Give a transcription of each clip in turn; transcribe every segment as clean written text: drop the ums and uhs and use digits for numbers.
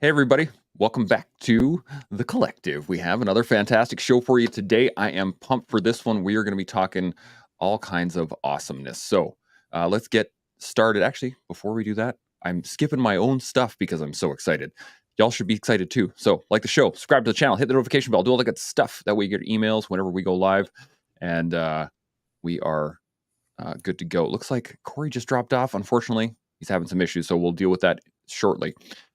Hey, everybody. Welcome back to The Collective. We have another fantastic show for you today. I am pumped for this one. We are going to be talking all kinds of awesomeness. So let's get started. Actually, before we do that, I'm skipping my own stuff because I'm so excited. Y'all should be excited too. So like the show, subscribe to the channel, hit the notification bell, do all the good stuff. That way you get emails whenever we go live. And we are good to go. It looks like Corey just dropped off. Unfortunately, he's having some issues, so we'll deal with that shortly.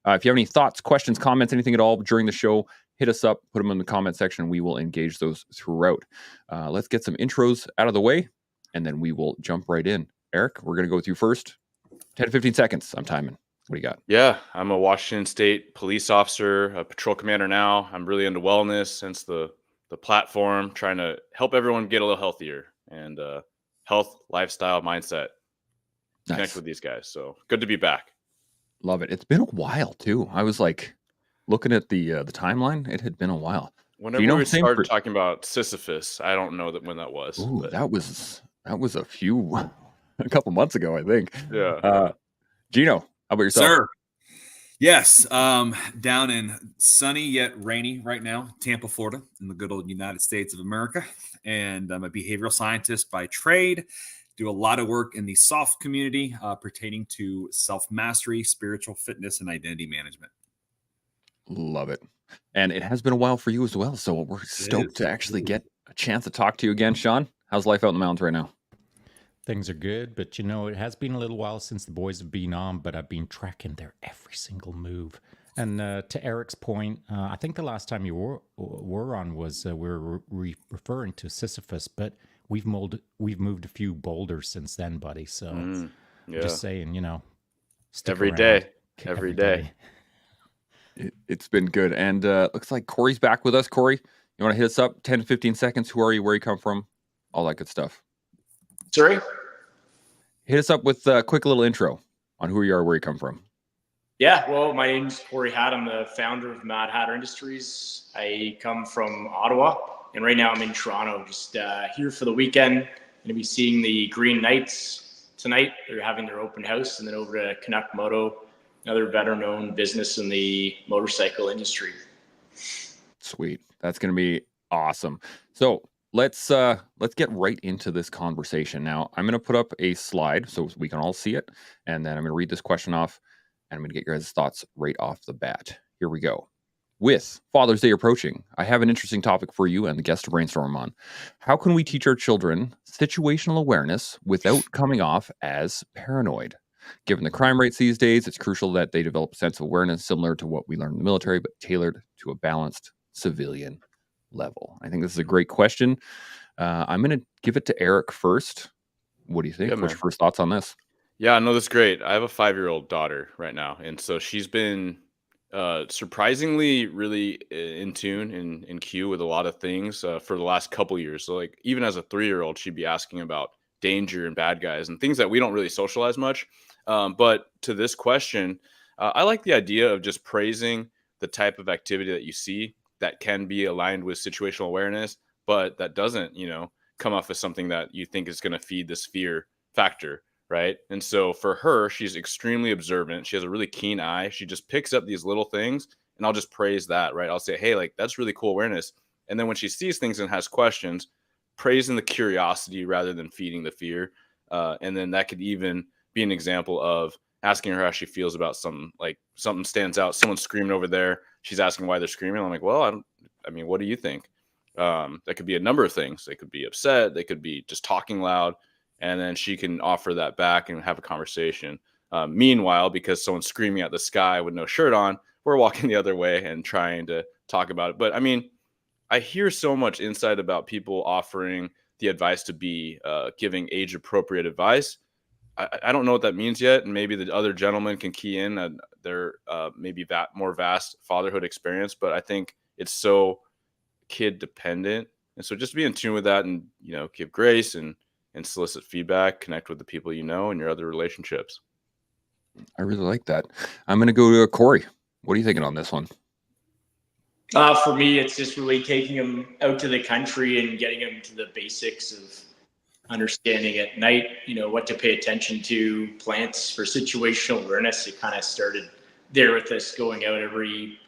If you have any thoughts, questions, comments, anything at all during the show, hit us up, put them in the comment section, and we will engage those throughout. Let's get some intros out of the way, and then we will jump right in. Eric, we're going to go with you first. 10 to 15 seconds. I'm timing. What do you got? Yeah, I'm a Washington State police officer, a patrol commander now. I'm really into wellness, hence the platform, trying to help everyone get a little healthier and health, lifestyle, mindset. Nice. Connect with these guys. So good to be back. Love it. It's been a while too. I was like looking at the timeline. It had been a while. Whenever we started talking about Sisyphus, I don't know when that was. Ooh, but that was a couple months ago, I think. Yeah. Gino, how about yourself? Sir. Yes. Down in sunny yet rainy right now, Tampa, Florida, in the good old United States of America. And I'm a behavioral scientist by trade. Do a lot of work in the soft community pertaining to self-mastery, spiritual fitness, and identity management. Love it. And it has been a while for you as well. So we're stoked to actually get a chance to talk to you again. Sean, how's life out in the mountains right now? Things are good, but it has been a little while since the boys have been on, but I've been tracking their every single move. And to Eric's point, I think the last time you were on was we were referring to Sisyphus, but we've moved a few boulders since then, buddy. So just saying, stick every around. day, every day. It's been good. And looks like Corey's back with us. Corey, you want to hit us up? 10 to 15 seconds. Who are you? Where you come from? All that good stuff. Sorry? Hit us up with a quick little intro on who you are, where you come from. Yeah, well, my name's Corey Hatt. I'm the founder of Mad Hatter Industries. I come from Ottawa, and right now I'm in Toronto, just here for the weekend. I'm going to be seeing the Green Knights tonight. They're having their open house, and then over to Canuck Moto, another better-known business in the motorcycle industry. Sweet. That's going to be awesome. So let's get right into this conversation. Now, I'm going to put up a slide so we can all see it, and then I'm going to read this question off, and I'm going to get your guys' thoughts right off the bat. Here we go. With Father's Day approaching, I have an interesting topic for you and the guest to brainstorm on. How can we teach our children situational awareness without coming off as paranoid? Given the crime rates these days, it's crucial that they develop a sense of awareness similar to what we learned in the military, but tailored to a balanced civilian level. I think this is a great question. I'm going to give it to Eric first. What do you think? What's your first thoughts on this? Yeah, no, that's great. I have a 5-year-old daughter right now, and so she's been surprisingly really in tune in queue with a lot of things for the last couple years. So like even as a 3-year-old, she'd be asking about danger and bad guys and things that we don't really socialize much. But to this question, I like the idea of just praising the type of activity that you see that can be aligned with situational awareness, but that doesn't, come off as something that you think is going to feed this fear factor, right? And so for her, she's extremely observant. She has a really keen eye. She just picks up these little things, and I'll just praise that, right? I'll say, hey, like, that's really cool awareness. And then when she sees things and has questions, praising the curiosity rather than feeding the fear. And then that could even be an example of asking her how she feels about something, like something stands out, someone's screaming over there. She's asking why they're screaming. I'm like, well, what do you think? That could be a number of things. They could be upset. They could be just talking loud. And then she can offer that back and have a conversation. Meanwhile, because someone's screaming at the sky with no shirt on, we're walking the other way and trying to talk about it. But I hear so much insight about people offering the advice to be giving age-appropriate advice. I don't know what that means yet, and maybe the other gentlemen can key in on their maybe more vast fatherhood experience, but I think it's so kid-dependent. And so just be in tune with that and, give grace and solicit feedback, connect with the people you know in your other relationships. I really like that. I'm going to go to Corey. What are you thinking on this one? For me, it's just really taking them out to the country and getting them to the basics of understanding at night, what to pay attention to, plants for situational awareness. It kind of started there with us, going out every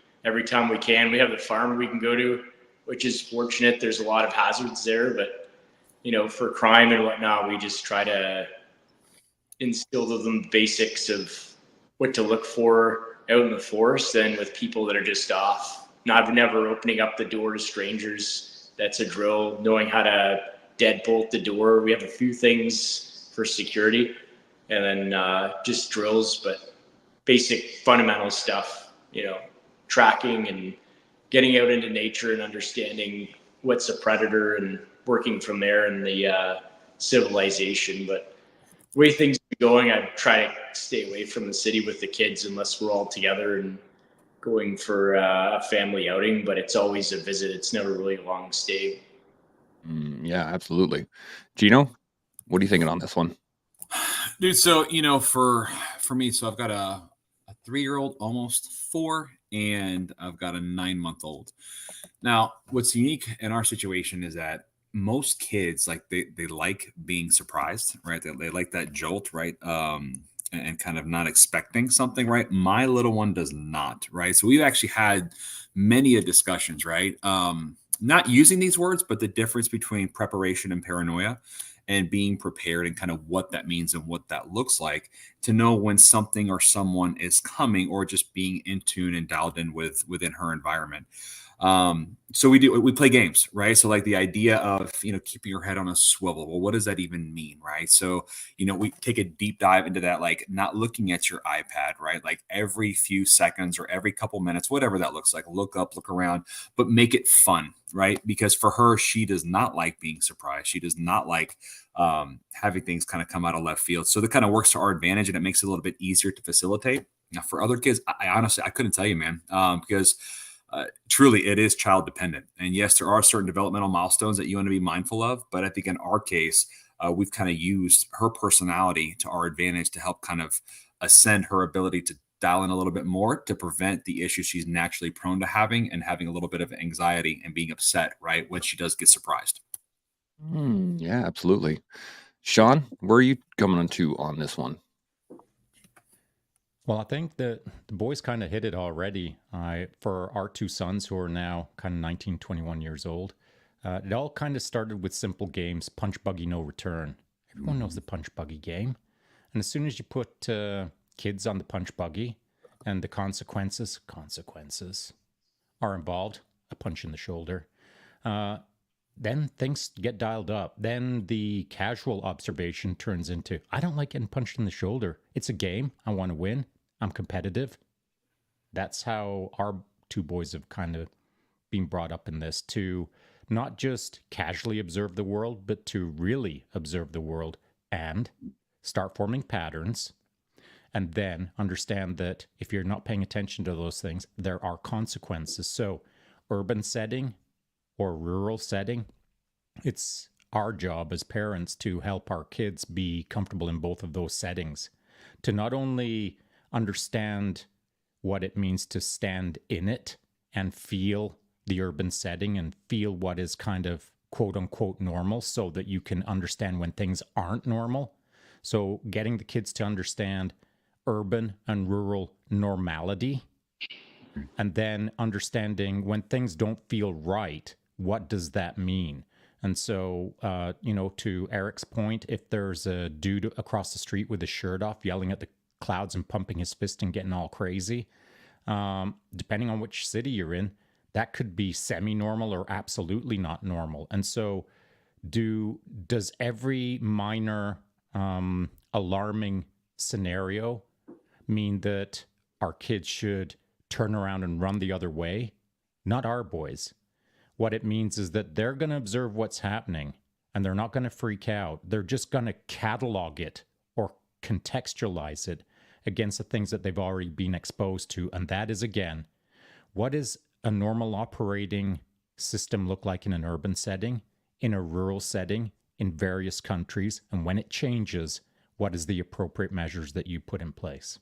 time we can. We have the farm we can go to, which is fortunate. There's a lot of hazards there, but for crime and whatnot, we just try to instill them basics of what to look for out in the forest and with people that are just off. Never opening up the door to strangers. That's a drill. Knowing how to deadbolt the door. We have a few things for security, and then just drills, but basic fundamental stuff, tracking and getting out into nature and understanding what's a predator and working from there in the civilization. But the way things are going, I try to stay away from the city with the kids unless we're all together and going for a family outing, but it's always a visit. It's never really a long stay. Yeah, absolutely. Gino, what are you thinking on this one? Dude, so, for me, so I've got a 3-year-old, almost 4, and I've got a 9-month-old. Now, what's unique in our situation is that most kids, like they like being surprised, right? They like that jolt, right? And kind of not expecting something, right? My little one does not, right? So we've actually had many discussions, right? Not using these words, but the difference between preparation and paranoia, and being prepared, and kind of what that means and what that looks like, to know when something or someone is coming, or just being in tune and dialed in within her environment. So we play games, right? So like the idea of, keeping your head on a swivel. Well, what does that even mean? Right. So, we take a deep dive into that, like not looking at your iPad, right? Like every few seconds or every couple minutes, whatever that looks like, look up, look around, but make it fun, right? Because for her, she does not like being surprised. She does not like having things kind of come out of left field. So that kind of works to our advantage, and it makes it a little bit easier to facilitate. Now, for other kids, I honestly, I couldn't tell you, man, because truly it is child dependent. And yes, there are certain developmental milestones that you want to be mindful of. But I think in our case, we've kind of used her personality to our advantage to help kind of ascend her ability to dial in a little bit more, to prevent the issues she's naturally prone to having, and having a little bit of anxiety and being upset, right, when she does get surprised. Yeah, absolutely. Sean, where are you coming to on this one? Well, I think that the boys kind of hit it already. For our 2 sons, who are now kind of 19, 21 years old, it all kind of started with simple games: punch, buggy, no return. Everyone knows the punch, buggy game. And as soon as you put kids on the punch buggy, and the consequences are involved, a punch in the shoulder, then things get dialed up. Then the casual observation turns into, I don't like getting punched in the shoulder. It's a game. I want to win. I'm competitive. That's how our 2 boys have kind of been brought up in this, to not just casually observe the world, but to really observe the world and start forming patterns, and then understand that if you're not paying attention to those things, there are consequences. So urban setting or rural setting, it's our job as parents to help our kids be comfortable in both of those settings, to not only understand what it means to stand in it and feel the urban setting and feel what is kind of quote unquote normal, so that you can understand when things aren't normal. So getting the kids to understand urban and rural normality, and then understanding when things don't feel right, what does that mean? And so, to Eric's point, if there's a dude across the street with his shirt off yelling at the clouds and pumping his fist and getting all crazy, depending on which city you're in, that could be semi-normal or absolutely not normal. And so does every minor alarming scenario mean that our kids should turn around and run the other way? Not our boys. What it means is that they're going to observe what's happening, and they're not going to freak out. They're just going to catalog it or contextualize it against the things that they've already been exposed to. And that is, again, what does a normal operating system look like in an urban setting, in a rural setting, in various countries? And when it changes, what is the appropriate measures that you put in place?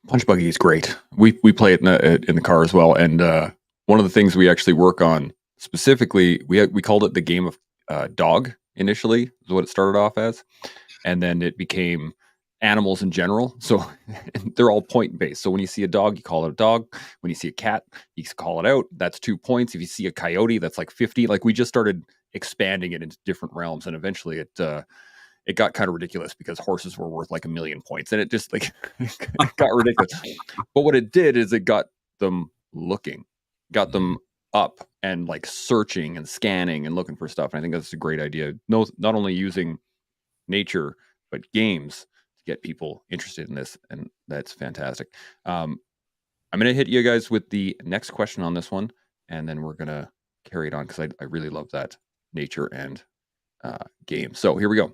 Punch buggy is great. We play it in the car as well. And one of the things we actually work on specifically, we called it the game of dog initially, is what it started off as. And then it became animals in general. So they're all point based. So when you see a dog, you call it a dog. When you see a cat, you call it out. That's 2 points. If you see a coyote, that's like 50. Like we just started expanding it into different realms, and eventually it got kind of ridiculous because horses were worth like 1 million points, and it just like it got ridiculous. But what it did is it got them looking, got them up and like searching and scanning and looking for stuff. And I think that's a great idea. No, not only using nature but games to get people interested in this, and that's fantastic. I'm going to hit you guys with the next question on this one, and then we're going to carry it on because I really love that nature and game. So here we go.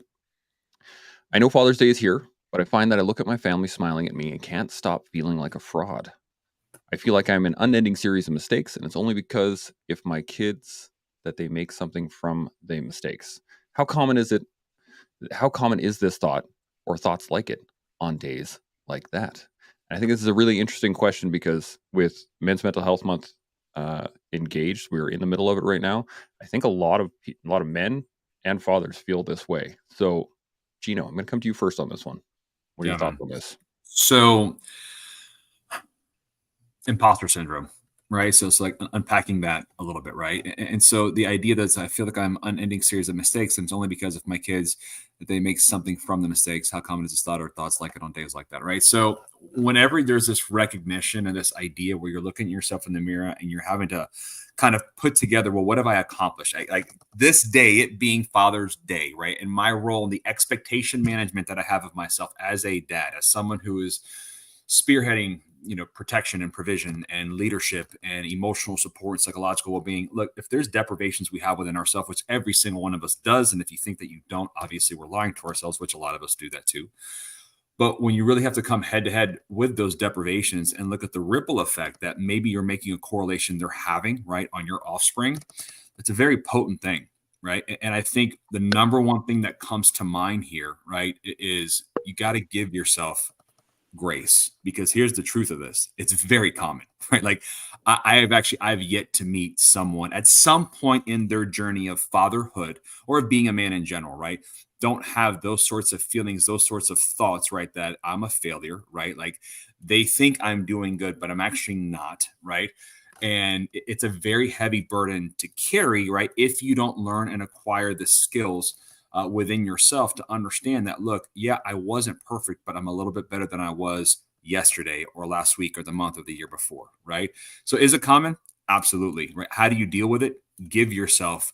I know Father's Day is here, but I find that I look at my family smiling at me and can't stop feeling like a fraud. I feel like I'm an unending series of mistakes, and it's only because if my kids that they make something from the mistakes. How common is this thought or thoughts like it on days like that? And I think this is a really interesting question because with Men's Mental Health Month engaged, we're in the middle of it right now. I think a lot of men and fathers feel this way. So, Gino, I'm going to come to you first on this one. What are your thoughts on this? So, imposter syndrome, right? So it's like unpacking that a little bit, right? And so the idea that I feel like I'm an unending series of mistakes, and it's only because of my kids that they make something from the mistakes. How common is this thought or thoughts like it on days like that, right? So whenever there's this recognition and this idea where you're looking at yourself in the mirror and you're having to kind of put together, well, what have I accomplished? Like this day, it being Father's Day, right? And my role and the expectation management that I have of myself as a dad, as someone who is spearheading, protection and provision and leadership and emotional support, psychological well-being. Look, if there's deprivations we have within ourselves, which every single one of us does, and if you think that you don't, obviously we're lying to ourselves, which a lot of us do that too. But when you really have to come head to head with those deprivations and look at the ripple effect that maybe you're making a correlation they're having, right, on your offspring, it's a very potent thing, right? And I think the number one thing that comes to mind here, right, is you got to give yourself grace, because here's the truth of this. It's very common, right? Like I've yet to meet someone at some point in their journey of fatherhood or of being a man in general, right? Don't have those sorts of feelings, those sorts of thoughts, right? That I'm a failure, right? Like they think I'm doing good, but I'm actually not, right? And it's a very heavy burden to carry, right? If you don't learn and acquire the skills within yourself to understand that, look, yeah, I wasn't perfect, but I'm a little bit better than I was yesterday or last week or the month or the year before, right? So is it common? Absolutely, right? How do you deal with it? Give yourself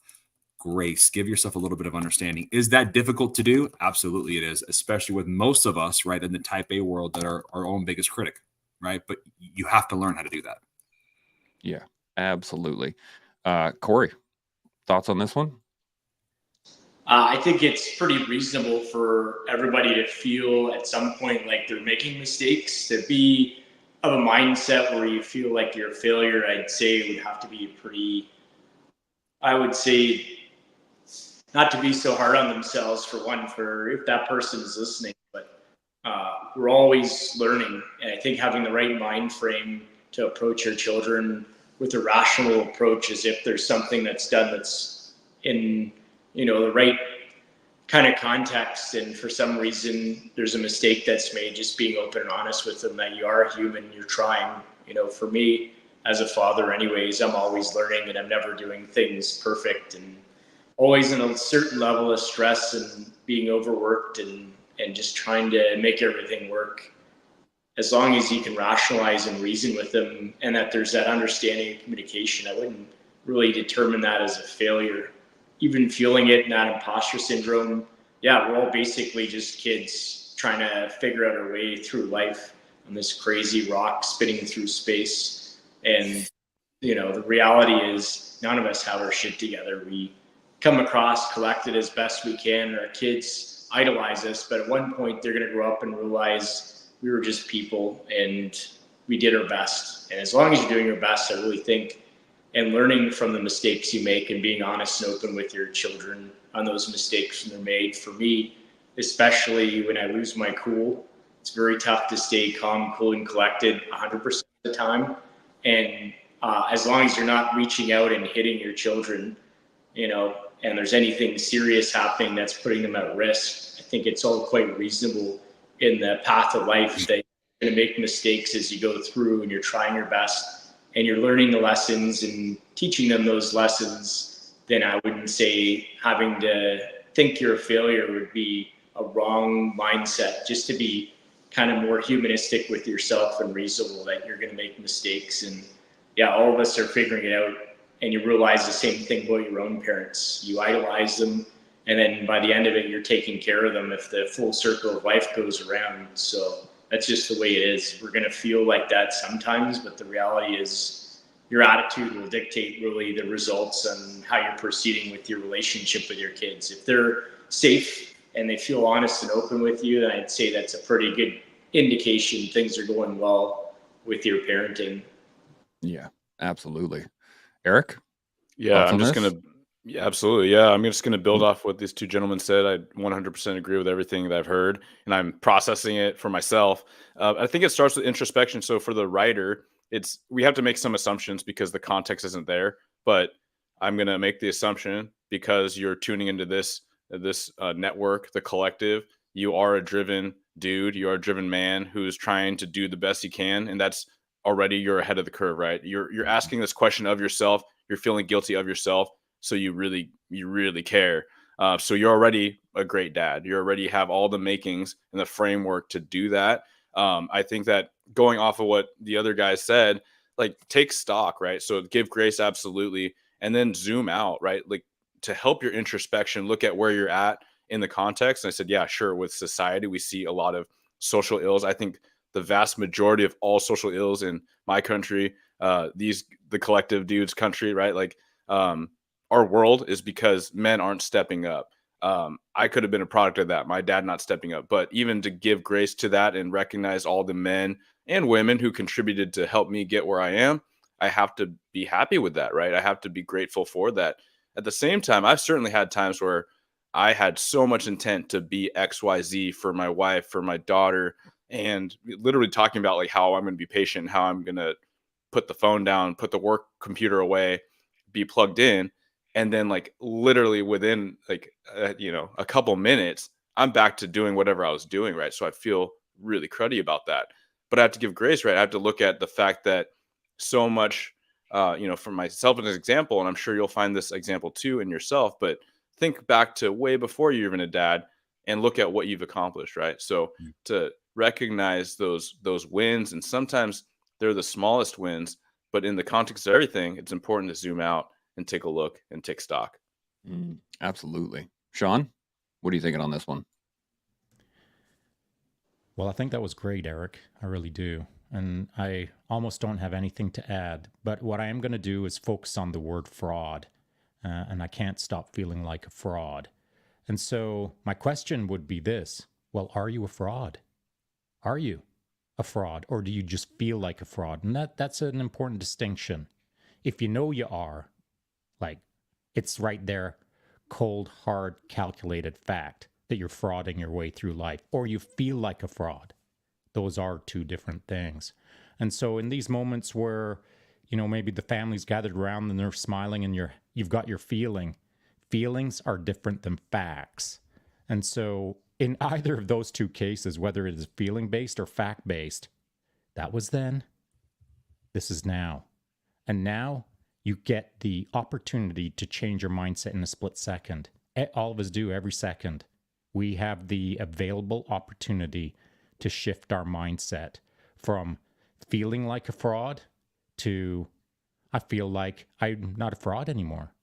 grace, give yourself a little bit of understanding. Is that difficult to do? Absolutely it is, especially with most of us, right, in the type A world that are our own biggest critic, right? But you have to learn how to do that. Yeah, absolutely. Corey, thoughts on this one? I think it's pretty reasonable for everybody to feel at some point like they're making mistakes. To be of a mindset where you feel like you're a failure, I'd say would have to be I would say, not to be so hard on themselves, for one, for if that person is listening, but we're always learning. And I think having the right mind frame to approach your children with a rational approach, as if there's something that's done that's in the right kind of context, and for some reason there's a mistake that's made, just being open and honest with them that you are a human, you're trying. For me as a father anyways, I'm always learning and I'm never doing things perfect, and always in a certain level of stress and being overworked and just trying to make everything work. As long as you can rationalize and reason with them and that there's that understanding and communication, I wouldn't really determine that as a failure. Even feeling it in that imposter syndrome, yeah, we're all basically just kids trying to figure out our way through life on this crazy rock spinning through space. And, the reality is none of us have our shit together. We come across collected as best we can. Our kids idolize us, but at one point they're going to grow up and realize we were just people and we did our best. And as long as you're doing your best, I really think, and learning from the mistakes you make and being honest and open with your children on those mistakes when they're made. For me, especially when I lose my cool, it's very tough to stay calm, cool, and collected 100% of the time. And as long as you're not reaching out and hitting your children, and there's anything serious happening that's putting them at risk, I think it's all quite reasonable in the path of life that you're going to make mistakes as you go through, and you're trying your best and you're learning the lessons and teaching them those lessons, then I wouldn't say having to think you're a failure would be a wrong mindset. Just to be kind of more humanistic with yourself and reasonable that you're going to make mistakes. And yeah, all of us are figuring it out. And you realize the same thing about your own parents. You idolize them, and then by the end of it, you're taking care of them if the full circle of life goes around. So that's just the way it is. We're going to feel like that sometimes, but the reality is your attitude will dictate really the results and how you're proceeding with your relationship with your kids. If they're safe and they feel honest and open with you, then I'd say that's a pretty good indication things are going well with your parenting. Yeah, absolutely. Eric? Yeah, Thoughts on this? Yeah, absolutely. Yeah, I'm just gonna build off what these two gentlemen said. I 100% agree with everything that I've heard, and I'm processing it for myself. I think it starts with introspection. So for the writer, we have to make some assumptions because the context isn't there. But I'm gonna make the assumption because you're tuning into this network, the collective. You are a driven dude. You are a driven man who's trying to do the best he can, and that's already you're ahead of the curve, right? You're asking this question of yourself. You're feeling guilty of yourself, so you really care. So you're already a great dad. You already have all the makings and the framework to do that. I think that going off of what the other guys said, like take stock, right? So give grace, absolutely, and then zoom out, right? Like to help your introspection, look at where you're at in the context. And I said, yeah, sure. With society, we see a lot of social ills. I think the vast majority of all social ills in my country, the collective dudes country, right? Like our world is because men aren't stepping up. I could have been a product of that, my dad not stepping up. But even to give grace to that and recognize all the men and women who contributed to help me get where I am, I have to be happy with that, right? I have to be grateful for that. At the same time, I've certainly had times where I had so much intent to be XYZ for my wife, for my daughter, and literally talking about like how I'm going to be patient, how I'm going to put the phone down, put the work computer away, be plugged in. And then like literally within like, a couple minutes, I'm back to doing whatever I was doing. Right. So I feel really cruddy about that, but I have to give grace, right? I have to look at the fact that so much, for myself as an example, and I'm sure you'll find this example too in yourself, but think back to way before you're even a dad and look at what you've accomplished. Right. So to recognize those wins, and sometimes they're the smallest wins, but in the context of everything, it's important to zoom out and take a look and take stock. Absolutely. Sean, what are you thinking on this one? Well, I think that was great, Eric. I really do. And I almost don't have anything to add. But what I am going to do is focus on the word fraud. And I can't stop feeling like a fraud. And so my question would be this. Well, are you a fraud? Are you a fraud? Or do you just feel like a fraud? And that's an important distinction. If you know you are, like, it's right there, cold, hard, calculated fact that you're frauding your way through life, or you feel like a fraud. Those are two different things. And so in these moments where, maybe the family's gathered around and they're smiling and you've got your feelings are different than facts. And so in either of those two cases, whether it is feeling-based or fact-based, that was then, this is now. And now you get the opportunity to change your mindset in a split second. All of us do every second. We have the available opportunity to shift our mindset from feeling like a fraud to I feel like I'm not a fraud anymore.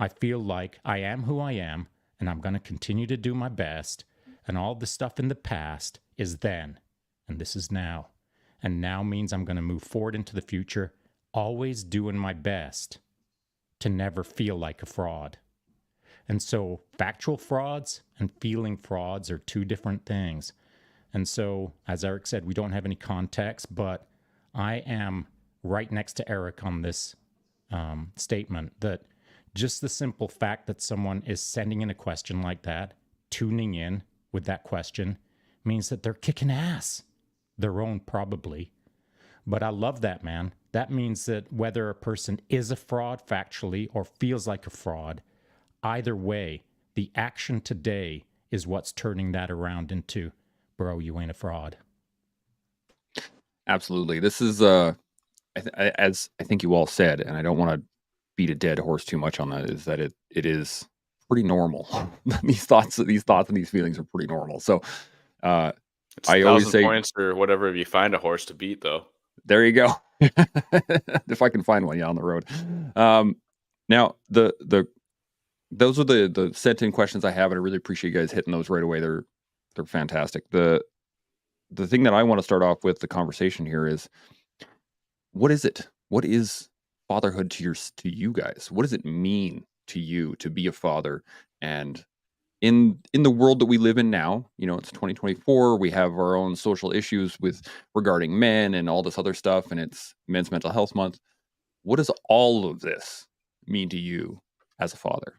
I feel like I am who I am, and I'm going to continue to do my best, and all the stuff in the past is then, and this is now. And now means I'm going to move forward into the future, always doing my best to never feel like a fraud. And so factual frauds and feeling frauds are two different things. And so, as Eric said, we don't have any context, but I am right next to Eric on this statement that just the simple fact that someone is sending in a question like that, tuning in with that question, means that they're kicking ass. Their own, probably. But I love that, man. That means that whether a person is a fraud factually or feels like a fraud, either way, the action today is what's turning that around into bro, you ain't a fraud. Absolutely. This is as I think you all said, and I don't want to beat a dead horse too much on that, is that it is pretty normal. these thoughts and these feelings are pretty normal. So It's I always 1,000 say, points or whatever if you find a horse to beat, though. there you go. If I can find one, on the road. Now those are the sent in questions I have, and I really appreciate you guys hitting those right away. They're fantastic. The thing that I want to start off with the conversation here is, what is it? What is fatherhood to you guys? What does it mean to you to be a father? And in the world that we live in now, it's 2024. We have our own social issues regarding men and all this other stuff, and it's Men's Mental Health Month. What does all of this mean to you as a father?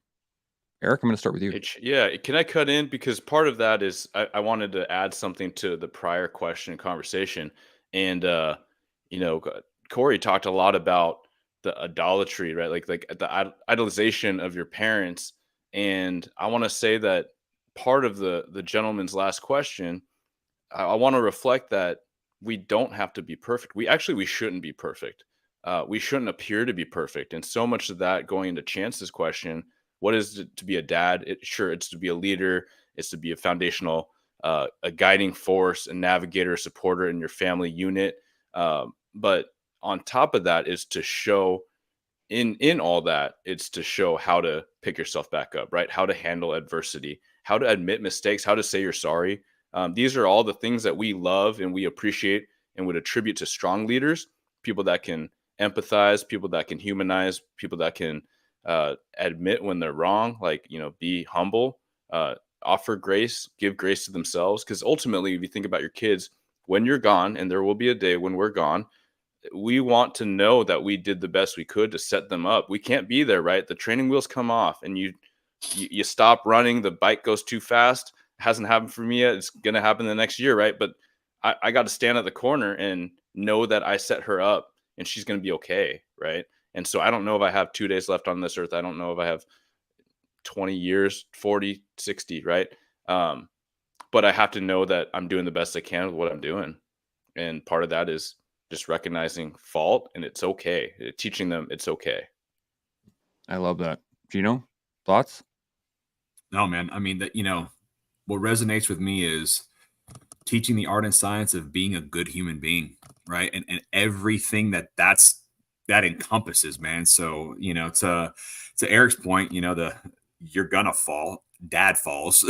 Eric, I'm going to start with you. Yeah, can I cut in? Because part of that is I wanted to add something to the prior question and conversation. And, Corey talked a lot about the idolatry, right? Like the idolization of your parents. And I want to say that part of the gentleman's last question, I want to reflect that we don't have to be perfect. We shouldn't be perfect. We shouldn't appear to be perfect. And so much of that, going into Chance's question, what is it to be a dad? It's to be a leader. It's to be a foundational, a guiding force, a navigator, a supporter in your family unit. But on top of that is to show in all that, it's to show how to pick yourself back up, right? How to handle adversity, how to admit mistakes, how to say you're sorry. These are all the things that we love and we appreciate and would attribute to strong leaders, people that can empathize, people that can humanize, people that can admit when they're wrong, be humble, offer grace, give grace to themselves. Because ultimately, if you think about your kids, when you're gone, and there will be a day when we're gone, we want to know that we did the best we could to set them up. We can't be there, right? The training wheels come off and you stop running, the bike goes too fast. It hasn't happened for me yet. It's going to happen the next year, right? But I got to stand at the corner and know that I set her up and she's going to be okay, right? And so I don't know if I have 2 days left on this earth. I don't know if I have 20 years, 40, 60, right? But I have to know that I'm doing the best I can with what I'm doing. And part of that is just recognizing fault, and it's okay. Teaching them it's okay. I love that. Gino, thoughts? No, man. I mean, what resonates with me is teaching the art and science of being a good human being, right? And everything that encompasses, man. So, to Eric's point, you're gonna fall. Dad falls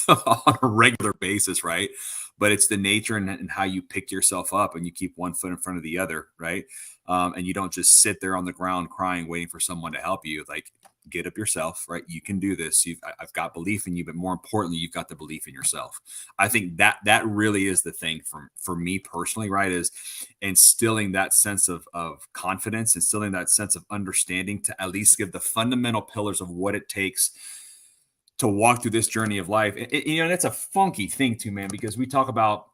on a regular basis, right? But it's the nature and how you pick yourself up and you keep one foot in front of the other, right? And you don't just sit there on the ground crying, waiting for someone to help you. Like, get up yourself, right? You can do this. I've got belief in you, but more importantly, you've got the belief in yourself. I think that really is the thing for me personally, right? Is instilling that sense of confidence, instilling that sense of understanding to at least give the fundamental pillars of what it takes to walk through this journey of life. And that's a funky thing too, man, because we talk about,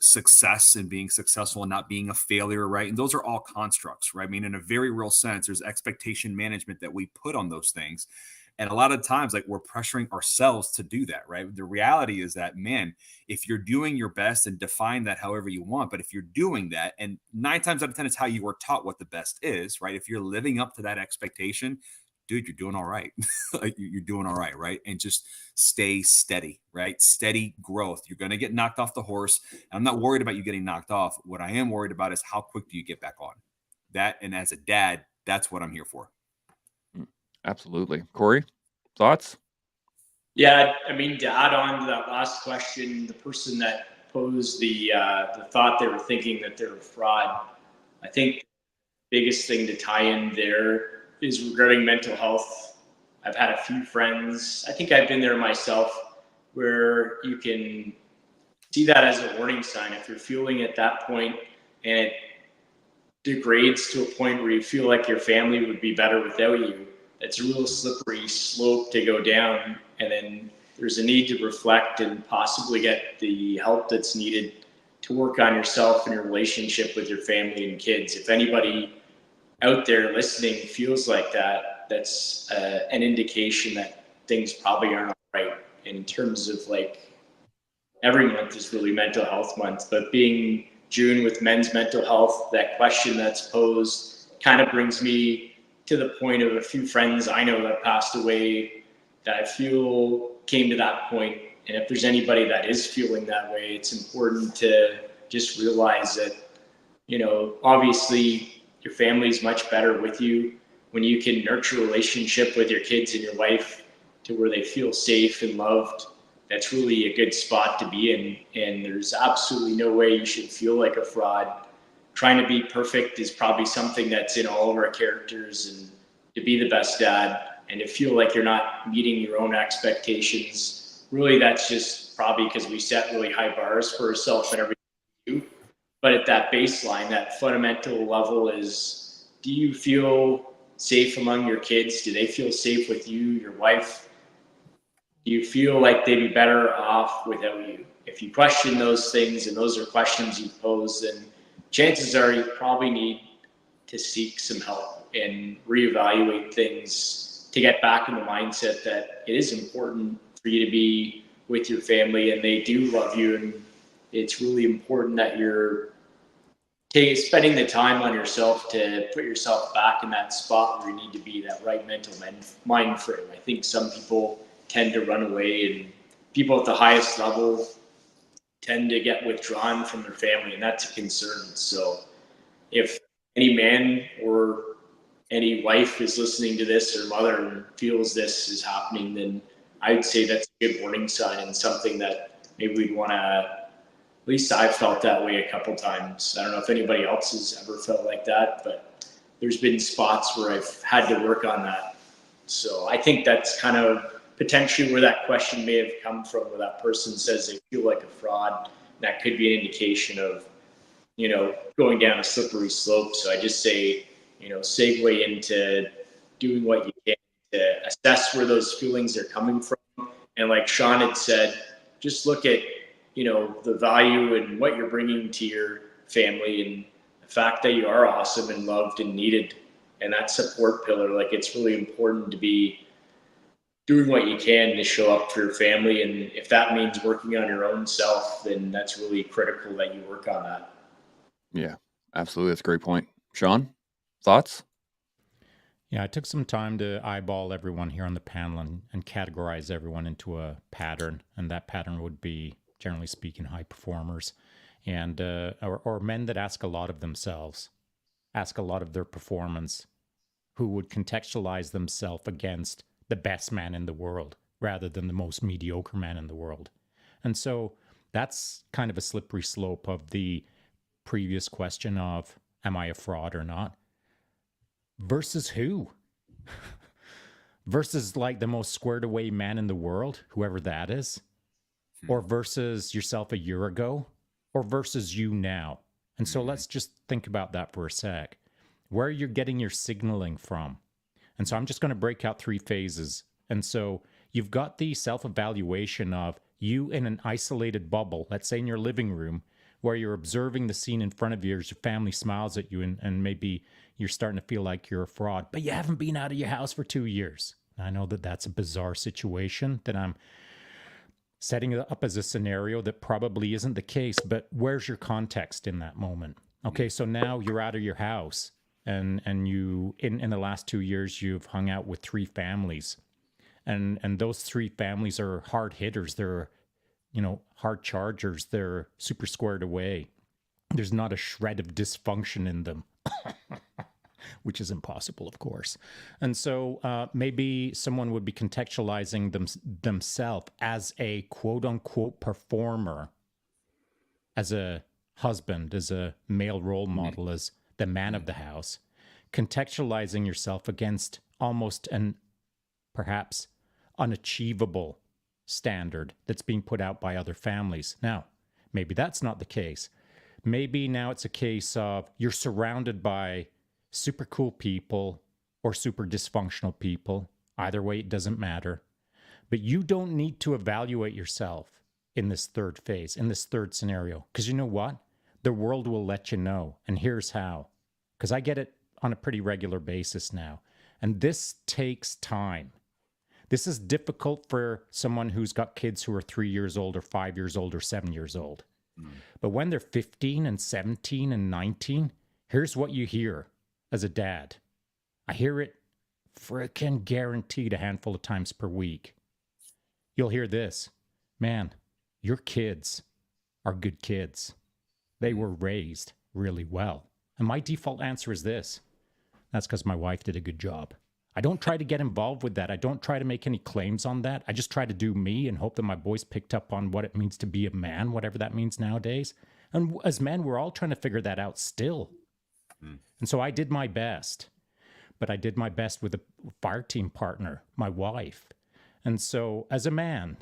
success and being successful and not being a failure, right? And those are all constructs, right? I mean, in a very real sense, there's expectation management that we put on those things. And a lot of times, we're pressuring ourselves to do that, right? The reality is that, man, if you're doing your best, and define that however you want, but if you're doing that, and 9 times out of 10, it's how you were taught what the best is, right? If you're living up to that expectation, dude, you're doing all right. You're doing all right, right? And just stay steady, right? Steady growth. You're going to get knocked off the horse. I'm not worried about you getting knocked off. What I am worried about is how quick do you get back on that? And as a dad, that's what I'm here for. Absolutely. Corey, thoughts? Yeah, I mean, to add on to that last question, the person that posed the thought, they were thinking that they're a fraud. I think the biggest thing to tie in there is regarding mental health. I've had a few friends, I think I've been there myself, where you can see that as a warning sign. If you're feeling at that point and it degrades to a point where you feel like your family would be better without you, it's a real slippery slope to go down. And then there's a need to reflect and possibly get the help that's needed to work on yourself and your relationship with your family and kids. If anybody out there listening feels like that, that's an indication that things probably aren't right in terms of every month is really mental health month, but being June with men's mental health, that question that's posed kind of brings me to the point of a few friends I know that passed away that I feel came to that point. And if there's anybody that is feeling that way, it's important to just realize that, obviously your family is much better with you when you can nurture a relationship with your kids and your wife to where they feel safe and loved. That's really a good spot to be in. And there's absolutely no way you should feel like a fraud. Trying to be perfect is probably something that's in all of our characters, and to be the best dad and to feel like you're not meeting your own expectations, really that's just probably because we set really high bars for ourselves and everything we do. But at that baseline, that fundamental level is, do you feel safe among your kids? Do they feel safe with you, your wife? Do you feel like they'd be better off without you? If you question those things, and those are questions you pose, then chances are you probably need to seek some help and reevaluate things to get back in the mindset that it is important for you to be with your family and they do love you. And it's really important that you're spending the time on yourself to put yourself back in that spot where you need to be, that right mental mind frame. I think some people tend to run away, and people at the highest level tend to get withdrawn from their family, and that's a concern. So if any man or any wife is listening to this, or mother, and feels this is happening, then I'd say that's a good warning sign and something that maybe we'd want to, at least I've felt that way a couple times. I don't know if anybody else has ever felt like that, but there's been spots where I've had to work on that. So I think that's kind of potentially where that question may have come from, where that person says they feel like a fraud. That could be an indication of, going down a slippery slope. So I just say, segue into doing what you can to assess where those feelings are coming from. And like Sean had said, just look at, the value and what you're bringing to your family, and the fact that you are awesome and loved and needed. And that support pillar, like, it's really important to be doing what you can to show up for your family. And if that means working on your own self, then that's really critical that you work on that. Yeah, absolutely. That's a great point. Sean, thoughts? Yeah, I took some time to eyeball everyone here on the panel and categorize everyone into a pattern. And that pattern would be, generally speaking, high performers and or men that ask a lot of themselves, ask a lot of their performance, who would contextualize themselves against the best man in the world rather than the most mediocre man in the world. And so that's kind of a slippery slope of the previous question of, am I a fraud or not? Versus who? Versus like the most squared away man in the world, whoever that is? Or versus yourself a year ago? Or versus you now? And so let's just think about that for a sec. Where you're getting your signaling from. And so I'm just going to break out 3 phases. And so you've got the self-evaluation of you in an isolated bubble, let's say in your living room, where you're observing the scene in front of you as your family smiles at you, and maybe you're starting to feel like you're a fraud, but you haven't been out of your house for 2 years. I know that that's a bizarre situation that I'm setting it up as a scenario that probably isn't the case, but where's your context in that moment? Okay, so now you're out of your house, and you in the last 2 years you've hung out with 3 families, and those 3 families are hard hitters. They're hard chargers. They're super squared away. There's not a shred of dysfunction in them, which is impossible, of course. And so maybe someone would be contextualizing themselves as a quote unquote performer, as a husband, as a male role model, as the man of the house, contextualizing yourself against almost an perhaps unachievable standard that's being put out by other families. Now, maybe that's not the case. Maybe now it's a case of you're surrounded by super cool people or super dysfunctional people. Either way, it doesn't matter. But you don't need to evaluate yourself in this third phase, in this third scenario. Because you know what? The world will let you know. And here's how. Because I get it on a pretty regular basis now. And this takes time. This is difficult for someone who's got kids who are 3 years old or 5 years old or 7 years old. But when they're 15 and 17 and 19, here's what you hear as a dad. I hear it freaking guaranteed a handful of times per week. You'll hear this. Man, your kids are good kids. They were raised really well. And my default answer is this. That's because my wife did a good job. I don't try to get involved with that. I don't try to make any claims on that. I just try to do me and hope that my boys picked up on what it means to be a man, whatever that means nowadays. And as men, we're all trying to figure that out still. And so I did my best. But I did my best with a fire team partner, my wife. And so as a man,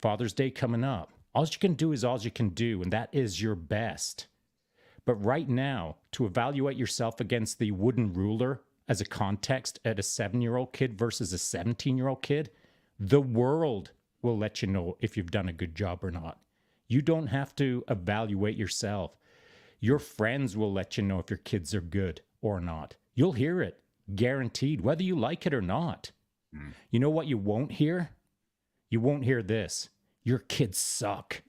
Father's Day coming up, all you can do is all you can do, and that is your best. But right now, to evaluate yourself against the wooden ruler as a context at a 7-year-old kid versus a 17-year-old kid, the world will let you know if you've done a good job or not. You don't have to evaluate yourself. Your friends will let you know if your kids are good or not. You'll hear it, guaranteed, whether you like it or not. You know what you won't hear? You won't hear this. Your kids suck.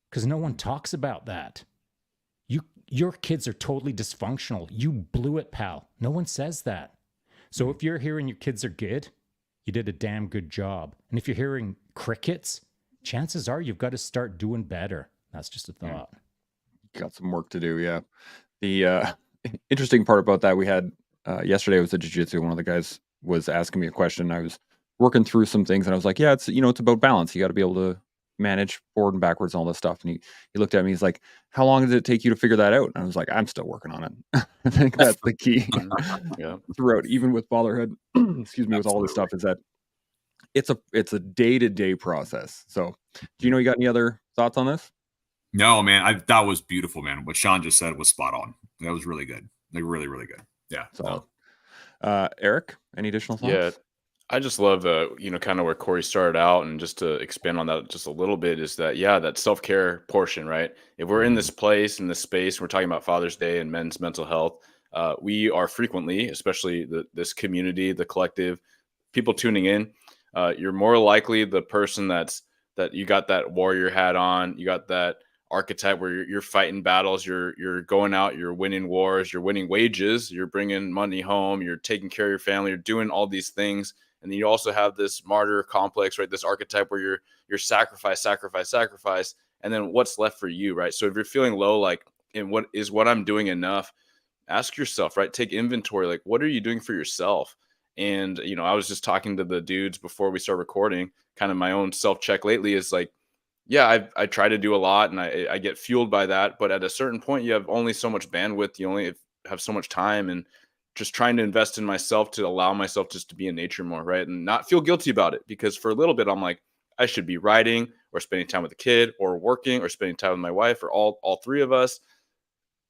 Because no one talks about that. Your kids are totally dysfunctional. You blew it, pal. No one says that. So if you're hearing your kids are good, you did a damn good job. And if you're hearing crickets, chances are you've got to start doing better. That's just a thought. Got some work to do, yeah. The interesting part about that, we had yesterday was a jiu-jitsu. One of the guys was asking me a question. I was working through some things, and I was like, yeah, it's about balance. You got to be able to manage forward and backwards and all this stuff. And he looked at me, he's like, how long did it take you to figure that out? And I was like, I'm still working on it. I think that's the key throughout, even with fatherhood, excuse me, with all this stuff, is that it's a day-to-day process. So do you got any other thoughts on this? No, man, that was beautiful, man. What Sean just said was spot on. That was really good. Like really, really good. Yeah. So Eric, any additional thoughts? Yeah, I just love kind of where Corey started out, and just to expand on that just a little bit is that, that self-care portion, right? If we're in this place, in this space, we're talking about Father's Day and men's mental health, we are frequently, especially this community, the collective, people tuning in, you're more likely the person that you got that warrior hat on, you got that archetype where you're fighting battles, you're going out, you're winning wars, you're winning wages, you're bringing money home, you're taking care of your family, you're doing all these things. And then you also have this martyr complex, right? This archetype where you're sacrifice. And then what's left for you, right? So if you're feeling low, like, in what I'm doing enough, ask yourself, right? Take inventory. Like, what are you doing for yourself? And, I was just talking to the dudes before we start recording, kind of my own self-check lately is like, I try to do a lot, and I get fueled by that. But at a certain point, you have only so much bandwidth. You only have so much time, and just trying to invest in myself to allow myself just to be in nature more, right? And not feel guilty about it, because for a little bit, I'm like, I should be writing or spending time with the kid or working or spending time with my wife, or all three of us,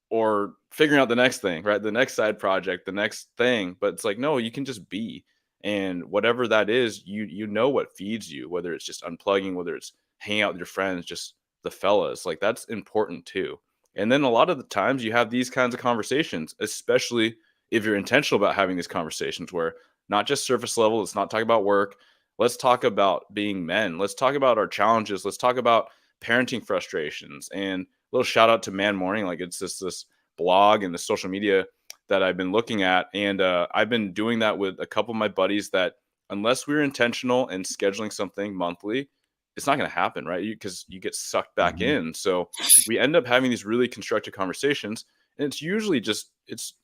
or figuring out the next thing, right? The next side project, the next thing. But it's like, no, you can just be. And whatever that is, you know what feeds you, whether it's just unplugging, whether it's hanging out with your friends, just the fellas, like that's important too. And then a lot of the times you have these kinds of conversations, especially if you're intentional about having these conversations, where not just surface level, let's not talk about work. Let's talk about being men. Let's talk about our challenges. Let's talk about parenting frustrations. And a little shout out to Man Morning. Like, it's just this blog and the social media that I've been looking at. And I've been doing that with a couple of my buddies, that unless we're intentional and scheduling something monthly, it's not going to happen, right? Because you get sucked back in. So we end up having these really constructive conversations, and it's usually just, it's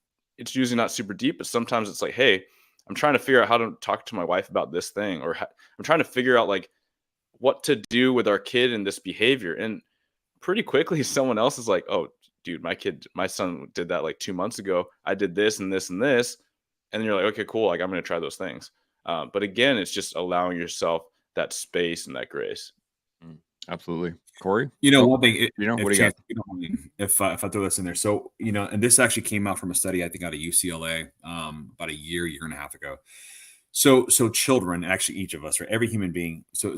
usually not super deep, but sometimes it's like, hey, I'm trying to figure out how to talk to my wife about this thing, or I'm trying to figure out like what to do with our kid in this behavior. And pretty quickly someone else is like, oh dude, my son did that like 2 months ago. I did this and this and this. And then you're like, okay, cool. Like, I'm going to try those things. But again, it's just allowing yourself that space and that grace. Absolutely. Corey? One thing, what do you got? If I throw this in there. So, and this actually came out from a study, I think out of UCLA, about a year and a half ago. So children, actually each of us, right? Every human being. So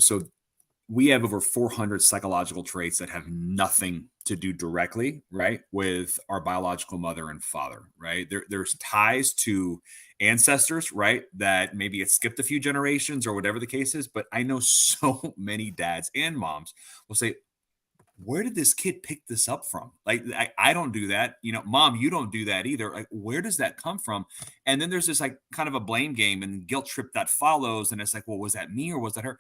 we have over 400 psychological traits that have nothing to do directly, right, with our biological mother and father, right? There's ties to ancestors, right, that maybe it skipped a few generations or whatever the case is. But I know so many dads and moms will say, where did this kid pick this up from? Like, I don't do that. Mom, you don't do that either. Like, where does that come from? And then there's this like kind of a blame game and guilt trip that follows. And it's like, well, was that me or was that her?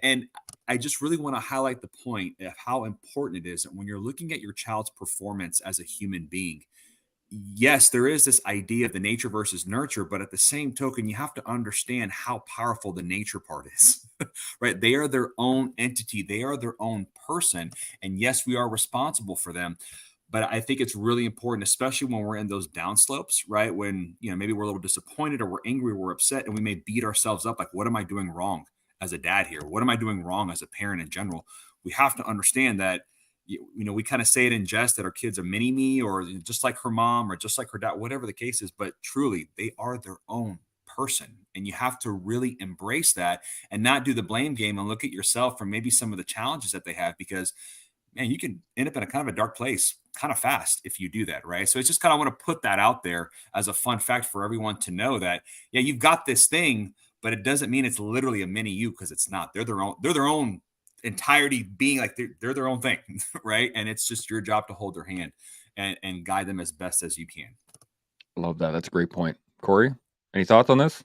And I just really want to highlight the point of how important it is that when you're looking at your child's performance as a human being, yes, there is this idea of the nature versus nurture, but at the same token, you have to understand how powerful the nature part is, right? They are their own entity. They are their own person. And yes, we are responsible for them. But I think it's really important, especially when we're in those downslopes, right? When, maybe we're a little disappointed or we're angry or we're upset and we may beat ourselves up. Like, what am I doing wrong as a dad here? What am I doing wrong as a parent in general? We have to understand that, we kind of say it in jest that our kids are mini me or just like her mom or just like her dad, whatever the case is. But truly, they are their own person. And you have to really embrace that and not do the blame game and look at yourself for maybe some of the challenges that they have, because, man, you can end up in a kind of a dark place kind of fast if you do that, right? So it's just kind of want to put that out there as a fun fact for everyone to know that, yeah, you've got this thing, but it doesn't mean it's literally a mini you, because it's not. They're their own entirety being, like they're their own thing, right? And it's just your job to hold their hand and guide them as best as you can. Love that. That's a great point. Corey, any thoughts on this?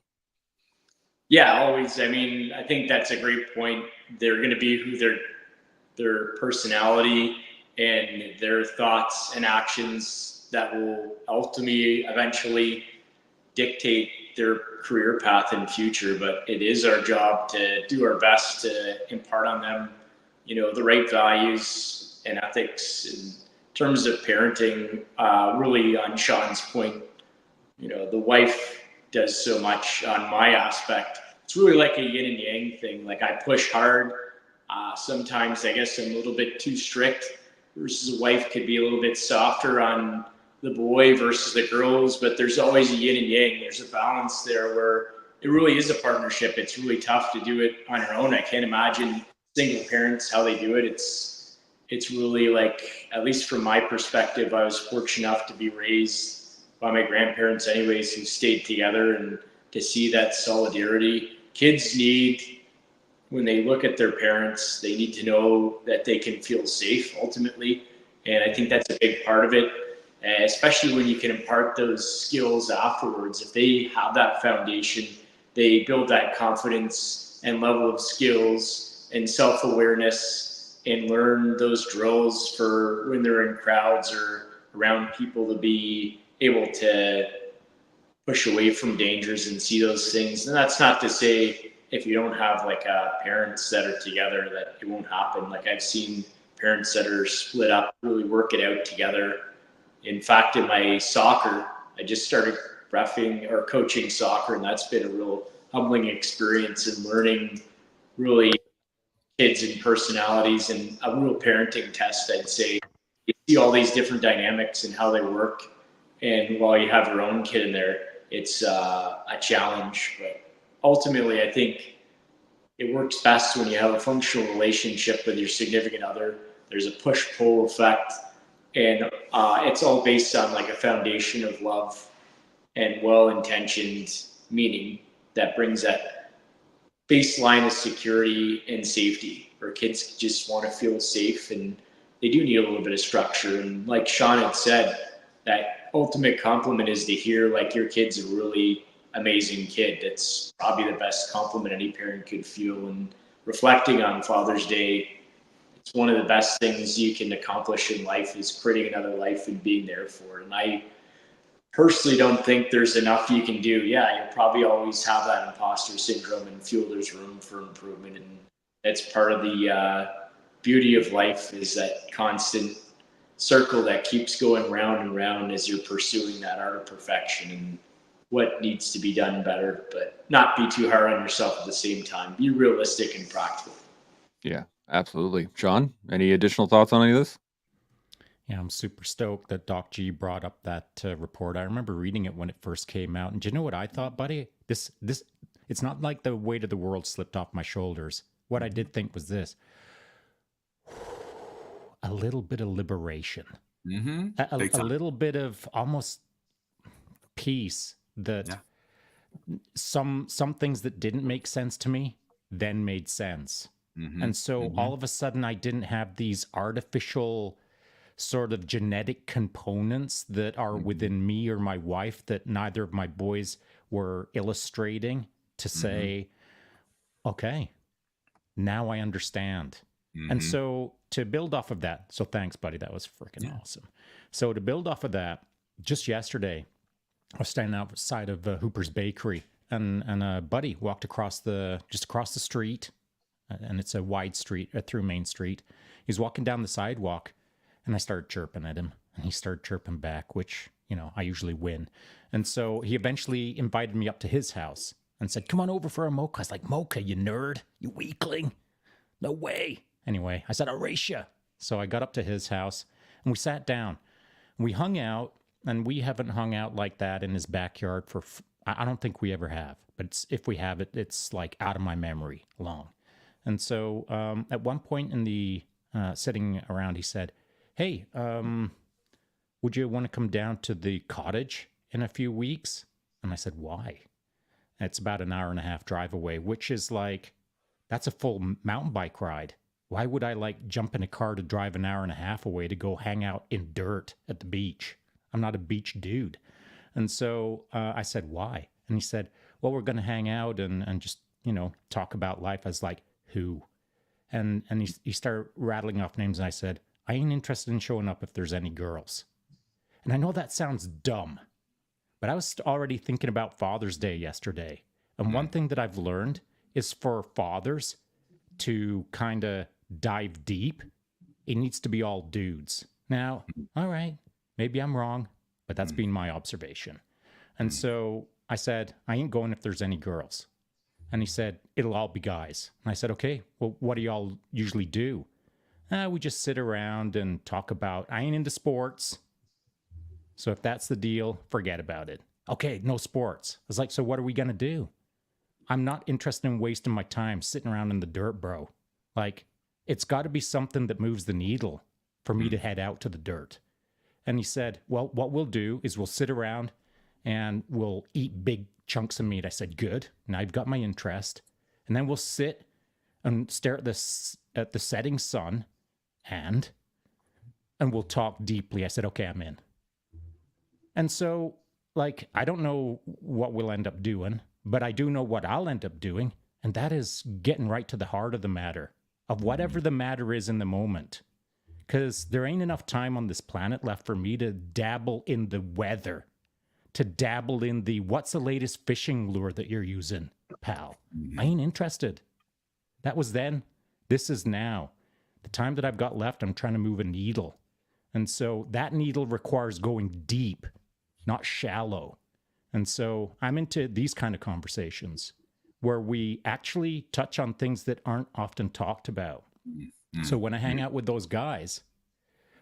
Yeah, always. I mean, I think that's a great point. They're going to be who their personality and their thoughts and actions that will ultimately eventually dictate their career path in future. But it is our job to do our best to impart on them, the right values and ethics in terms of parenting. Really, on Sean's point, the wife does so much on my aspect. It's really like a yin and yang thing. Like, I push hard. Sometimes I guess I'm a little bit too strict, versus a wife could be a little bit softer on the boy versus the girls, but there's always a yin and yang. There's a balance there where it really is a partnership. It's really tough to do it on your own. I can't imagine single parents, how they do it. It's really, like, at least from my perspective, I was fortunate enough to be raised by my grandparents anyways, who stayed together, and to see that solidarity. Kids need, when they look at their parents, they need to know that they can feel safe ultimately. And I think that's a big part of it, especially when you can impart those skills afterwards. If they have that foundation, they build that confidence and level of skills and self-awareness, and learn those drills for when they're in crowds or around people, to be able to push away from dangers and see those things. And that's not to say if you don't have like parents that are together that it won't happen. Like, I've seen parents that are split up really work it out together. In fact, in my soccer, I just started reffing or coaching soccer, and that's been a real humbling experience in learning really kids and personalities, and a real parenting test, I'd say. You see all these different dynamics and how they work, and while you have your own kid in there, it's a challenge. But ultimately, I think it works best when you have a functional relationship with your significant other. There's a push-pull effect, and it's all based on like a foundation of love and well-intentioned meaning that brings that baseline of security and safety, where kids just want to feel safe, and they do need a little bit of structure. And like Sean had said, that ultimate compliment is to hear like your kid's a really amazing kid. That's probably the best compliment any parent could feel. And reflecting on Father's Day, it's one of the best things you can accomplish in life, is creating another life and being there for it. And I personally don't think there's enough you can do. Yeah, you'll probably always have that imposter syndrome and feel there's room for improvement. And that's part of the beauty of life, is that constant circle that keeps going round and round as you're pursuing that art of perfection and what needs to be done better, but not be too hard on yourself at the same time. Be realistic and practical. Yeah, absolutely. Sean, any additional thoughts on any of this? Yeah, I'm super stoked that Doc G brought up that report. I remember reading it when it first came out, and do you know what I thought, buddy? This it's not like the weight of the world slipped off my shoulders. what I did think was this: a little bit of liberation, a little bit of almost peace that some things that didn't make sense to me then made sense. And so all of a sudden I didn't have these artificial sort of genetic components that are within me or my wife that neither of my boys were illustrating to say, okay, now I understand. And so to build off of that, so thanks, buddy. That was freaking awesome. So to build off of that, just yesterday, I was standing outside of Hooper's Bakery, and a buddy walked across the street, and it's a wide street through Main Street. He's walking down the sidewalk, and I started chirping at him, and he started chirping back, which, you know, I usually win. And so he eventually invited me up to his house and said, "Come on over for a mocha." I was like, "Mocha, you nerd, you weakling. No way." Anyway, I said, "I'll race you." So I got up to his house, and we sat down. We hung out, and we haven't hung out like that in his backyard for, I don't think we ever have. But if we have it, it's like out of my memory long. And so at one point in the sitting around, he said, "Hey, would you want to come down to the cottage in a few weeks?" And I said, "Why?" It's about an hour and a half drive away, which is like, that's a full mountain bike ride. Why would I like jump in a car to drive an hour and a half away to go hang out in dirt at the beach? I'm not a beach dude. And so I said, "Why?" And he said, "Well, we're going to hang out and just, you know, talk about life." I was like, "Who?" And he started rattling off names. And I said, "I ain't interested in showing up if there's any girls." And I know that sounds dumb, but I was already thinking about Father's Day yesterday. And one thing that I've learned is for fathers to kind of dive deep, it needs to be all dudes. Now, all right, maybe I'm wrong, but that's been my observation. And so I said, "I ain't going if there's any girls." And he said, "It'll all be guys." And I said, "Okay, well, what do y'all usually do?" "We just sit around and talk about, I ain't into sports. So if that's the deal, forget about it." "Okay, no sports." I was like, "So what are we going to do?" "I'm not interested in wasting my time sitting around in the dirt, bro. Like, it's got to be something that moves the needle for me to head out to the dirt." And he said, "Well, what we'll do is we'll sit around and we'll eat big chunks of meat." I said, "Good. Now you've got my interest." "And then we'll sit and stare at the setting sun and we'll talk deeply." I said, "Okay, I'm in." And so, like, I don't know what we'll end up doing, but I do know what I'll end up doing, and that is getting right to the heart of the matter, of whatever the matter is in the moment. Because there ain't enough time on this planet left for me to dabble in the weather, to dabble in the, what's the latest fishing lure that you're using, pal? I ain't interested. That was then. This is now. The time that I've got left, I'm trying to move a needle. And so that needle requires going deep, not shallow. And so I'm into these kind of conversations where we actually touch on things that aren't often talked about. So when I hang out with those guys,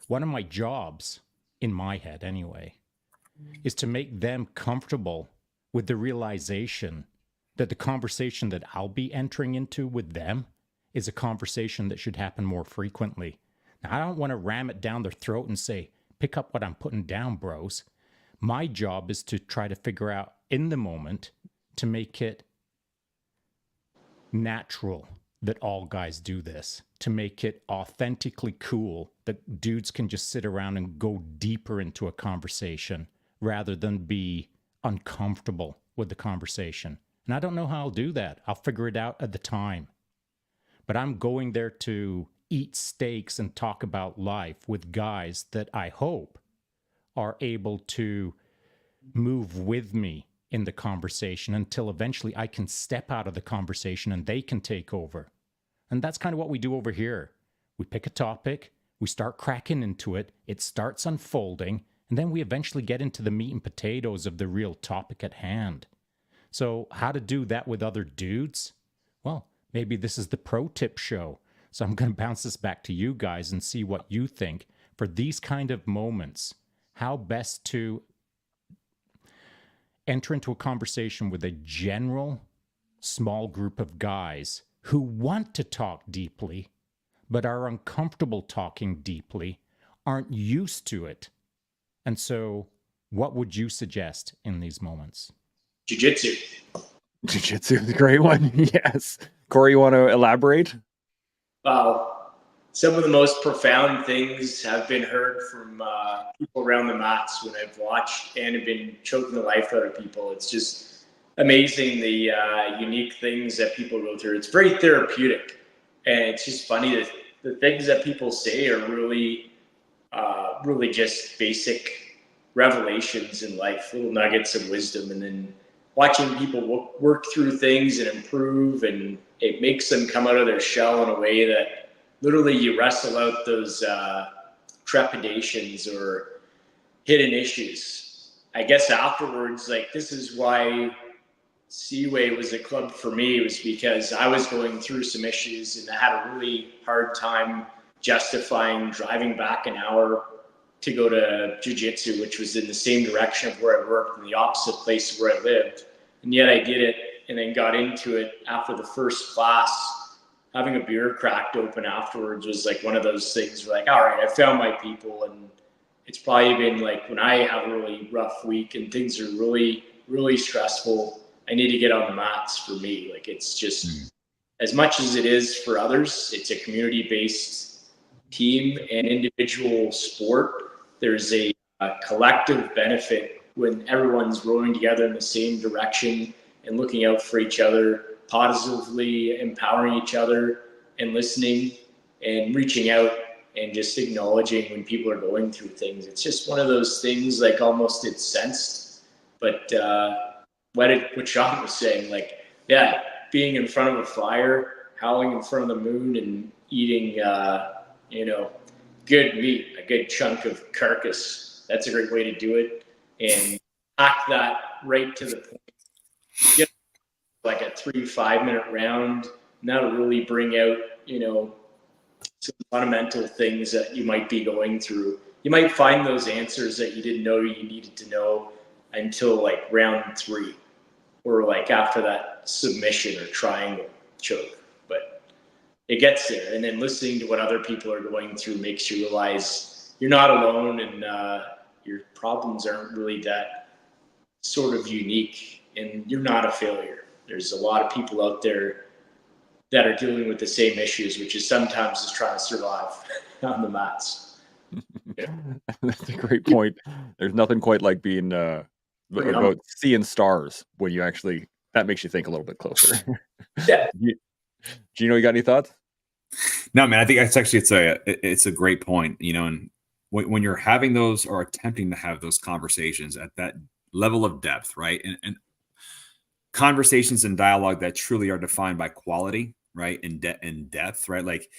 one of my jobs, in my head anyway, is to make them comfortable with the realization that the conversation that I'll be entering into with them is a conversation that should happen more frequently. Now, I don't want to ram it down their throat and say, "Pick up what I'm putting down, bros." My job is to try to figure out in the moment to make it natural that all guys do this, to make it authentically cool that dudes can just sit around and go deeper into a conversation rather than be uncomfortable with the conversation. And I don't know how I'll do that. I'll figure it out at the time. But I'm going there to eat steaks and talk about life with guys that I hope are able to move with me in the conversation until eventually I can step out of the conversation and they can take over. And that's kind of what we do over here. We pick a topic, we start cracking into it, it starts unfolding, and then we eventually get into the meat and potatoes of the real topic at hand. So how to do that with other dudes? Well, maybe this is the pro tip show. So I'm going to bounce this back to you guys and see what you think for these kind of moments. How best to enter into a conversation with a general small group of guys who want to talk deeply, but are uncomfortable talking deeply, aren't used to it. And so what would you suggest in these moments? Jiu-jitsu. Jiu-jitsu is a great one. Yes. Corey, you want to elaborate? Some of the most profound things have been heard from people around the mats when I've watched and have been choking the life out of people. It's just amazing the unique things that people go through. It's very therapeutic, and it's just funny that the things that people say are really, really just basic revelations in life, little nuggets of wisdom, and then watching people work through things and improve, and it makes them come out of their shell in a way that literally you wrestle out those trepidations or hidden issues. I guess afterwards, like, this is why Seaway was a club for me, was because I was going through some issues and I had a really hard time justifying driving back an hour to go to jiu-jitsu, which was in the same direction of where I worked, in the opposite place where I lived. And yet I did it, and then got into it after the first class. Having a beer cracked open afterwards was like one of those things where, like, all right, I found my people. And it's probably been like, when I have a really rough week and things are really, really stressful, I need to get on the mats. For me, like, it's just as much as it is for others, it's a community-based team and individual sport. There's a collective benefit when everyone's rowing together in the same direction and looking out for each other, positively empowering each other, and listening and reaching out and just acknowledging when people are going through things. It's just one of those things, like, almost it's sensed. But what Sean was saying, like, yeah, being in front of a fire, howling in front of the moon, and eating, good meat, a good chunk of carcass, that's a great way to do it. And pack that right to the point. Get like a 3-5 minute round, and that'll really bring out, some fundamental things that you might be going through. You might find those answers that you didn't know you needed to know until like round 3, or like after that submission or triangle choke. But it gets there, and then listening to what other people are going through makes you realize you're not alone, and your problems aren't really that sort of unique, and you're not a failure. There's a lot of people out there that are dealing with the same issues, which is sometimes just trying to survive on the mats. Yeah. That's a great point. There's nothing quite like being about seeing stars when you actually, that makes you think a little bit closer. Yeah. Gino, you got any thoughts? No, man, I think it's a great point, and when you're having those or attempting to have those conversations at that level of depth, right? And conversations and dialogue that truly are defined by quality, right? And depth, right? Like,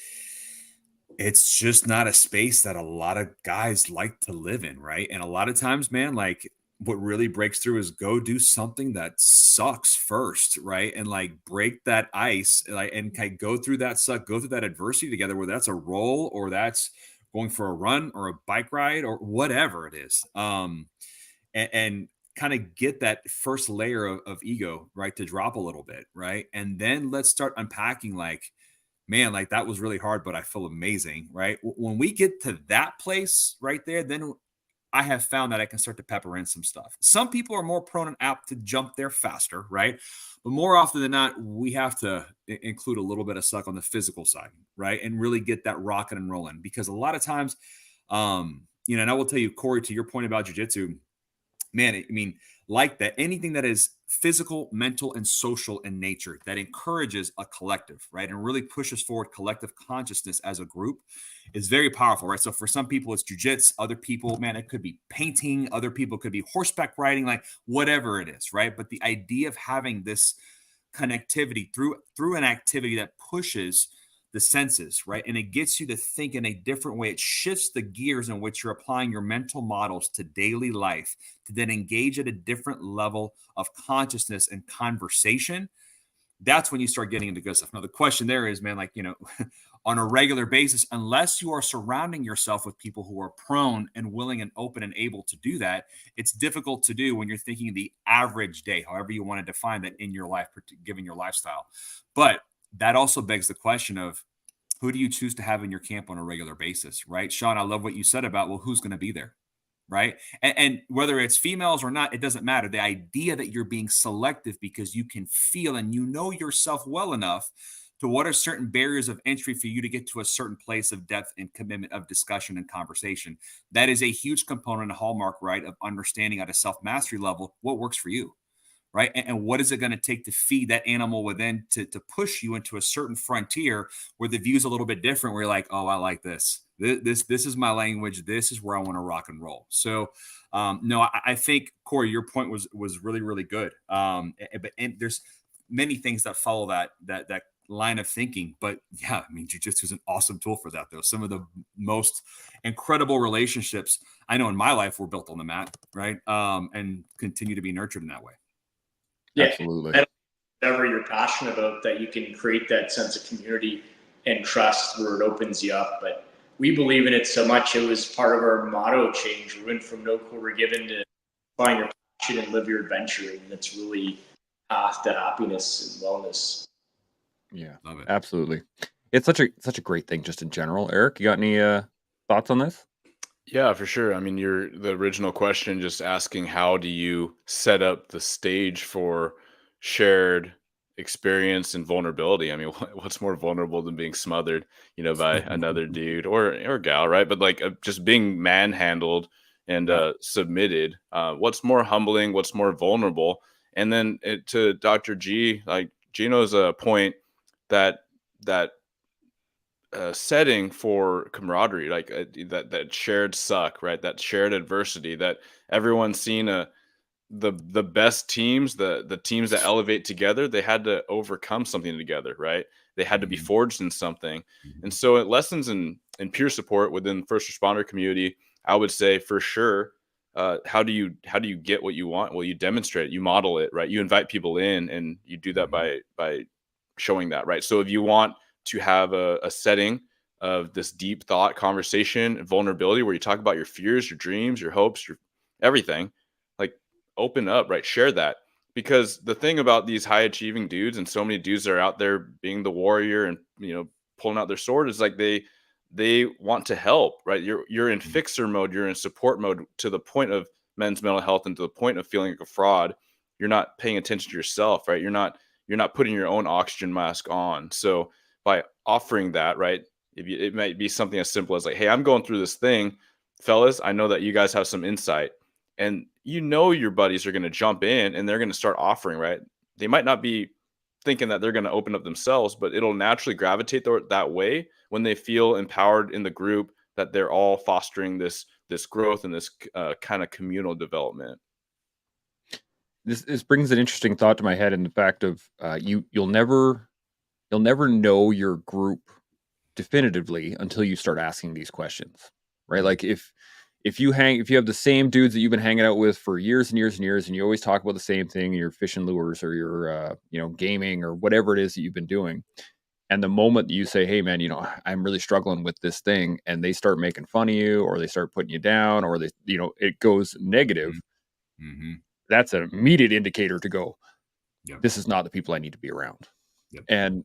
it's just not a space that a lot of guys like to live in, right? And a lot of times, man, like, what really breaks through is go do something that sucks first, right? And like break that ice, like, and kind of go through that adversity together, whether that's a roll or that's going for a run or a bike ride or whatever it is. And kind of get that first layer of ego, right, to drop a little bit, right? And then let's start unpacking, like, man, like, that was really hard, but I feel amazing, right? When we get to that place right there, then I have found that I can start to pepper in some stuff. Some people are more prone and apt to jump there faster, right? But more often than not, we have to include a little bit of suck on the physical side, right? And really get that rocking and rolling, because a lot of times, and I will tell you, Corey, to your point about jiu-jitsu, man, I mean, like that, anything that is physical, mental, and social in nature that encourages a collective, right? And really pushes forward collective consciousness as a group is very powerful, right? So for some people, it's jujitsu. Other people, man, it could be painting. Other people could be horseback riding, like whatever it is, right? But the idea of having this connectivity through an activity that pushes the senses, right? And it gets you to think in a different way. It shifts the gears in which you're applying your mental models to daily life to then engage at a different level of consciousness and conversation. That's when you start getting into good stuff. Now, the question there is, man, like, on a regular basis, unless you are surrounding yourself with people who are prone and willing and open and able to do that, it's difficult to do when you're thinking the average day, however you want to define that in your life, given your lifestyle. But that also begs the question of, who do you choose to have in your camp on a regular basis, right? Sean, I love what you said about, well, who's going to be there, right? And whether it's females or not, it doesn't matter. The idea that you're being selective because you can feel and you know yourself well enough to what are certain barriers of entry for you to get to a certain place of depth and commitment of discussion and conversation. That is a huge component, a hallmark, right, of understanding at a self-mastery level what works for you, right? And what is it going to take to feed that animal within to push you into a certain frontier where the view's a little bit different, where you're like, oh, I like this. This is my language. This is where I want to rock and roll. So, no, I think, Corey, your point was really, really good. But there's many things that follow that line of thinking. But yeah, I mean, jiu-jitsu is an awesome tool for that, though. Some of the most incredible relationships I know in my life were built on the mat, right? And continue to be nurtured in that way. Yeah, Absolutely. Whatever you're passionate about, that you can create that sense of community and trust where it opens you up. But we believe in it so much. It was part of our motto change. We went from no quarter given to find your passion and live your adventure. And it's really path to happiness and wellness. Yeah, Love it. absolutely. It's such a great thing just in general. Eric, you got any thoughts on this? Yeah, for sure. I mean, the original question just asking, how do you set up the stage for shared experience and vulnerability? I mean, what's more vulnerable than being smothered, by another dude or gal, right? But like just being manhandled and submitted. What's more humbling? What's more vulnerable? And then to Dr. G, like Gino's point, that setting for camaraderie, like that shared suck, right? That shared adversity, that everyone's seen the best teams, the teams that elevate together, they had to overcome something together, right? They had to be forged in something. And so lessons in peer support within first responder community, I would say for sure, how do you get what you want? Well, you demonstrate it, you model it, right? You invite people in, and you do that by showing that, right? So if you want to have a setting of this deep thought conversation and vulnerability where you talk about your fears, your dreams, your hopes, your everything, like open up, right? Share that. Because the thing about these high achieving dudes, and so many dudes that are out there being the warrior and pulling out their sword, is like they want to help, right? You're in fixer mode, you're in support mode to the point of men's mental health and to the point of feeling like a fraud. You're not paying attention to yourself, right? You're not putting your own oxygen mask on. So by offering that, right, it might be something as simple as like, hey, I'm going through this thing, fellas. I know that you guys have some insight, and your buddies are going to jump in and they're going to start offering, right? They might not be thinking that they're going to open up themselves, but it'll naturally gravitate that way when they feel empowered in the group, that they're all fostering this growth and this kind of communal development. This brings an interesting thought to my head in the fact of you'll never know your group definitively until you start asking these questions, right? Like if you have the same dudes that you've been hanging out with for years and years and years, and you always talk about the same thing, your fishing lures or your gaming or whatever it is that you've been doing, and the moment that you say, hey man, I'm really struggling with this thing, and they start making fun of you, or they start putting you down, or they it goes negative, that's an immediate indicator to go, this is not the people I need to be around. And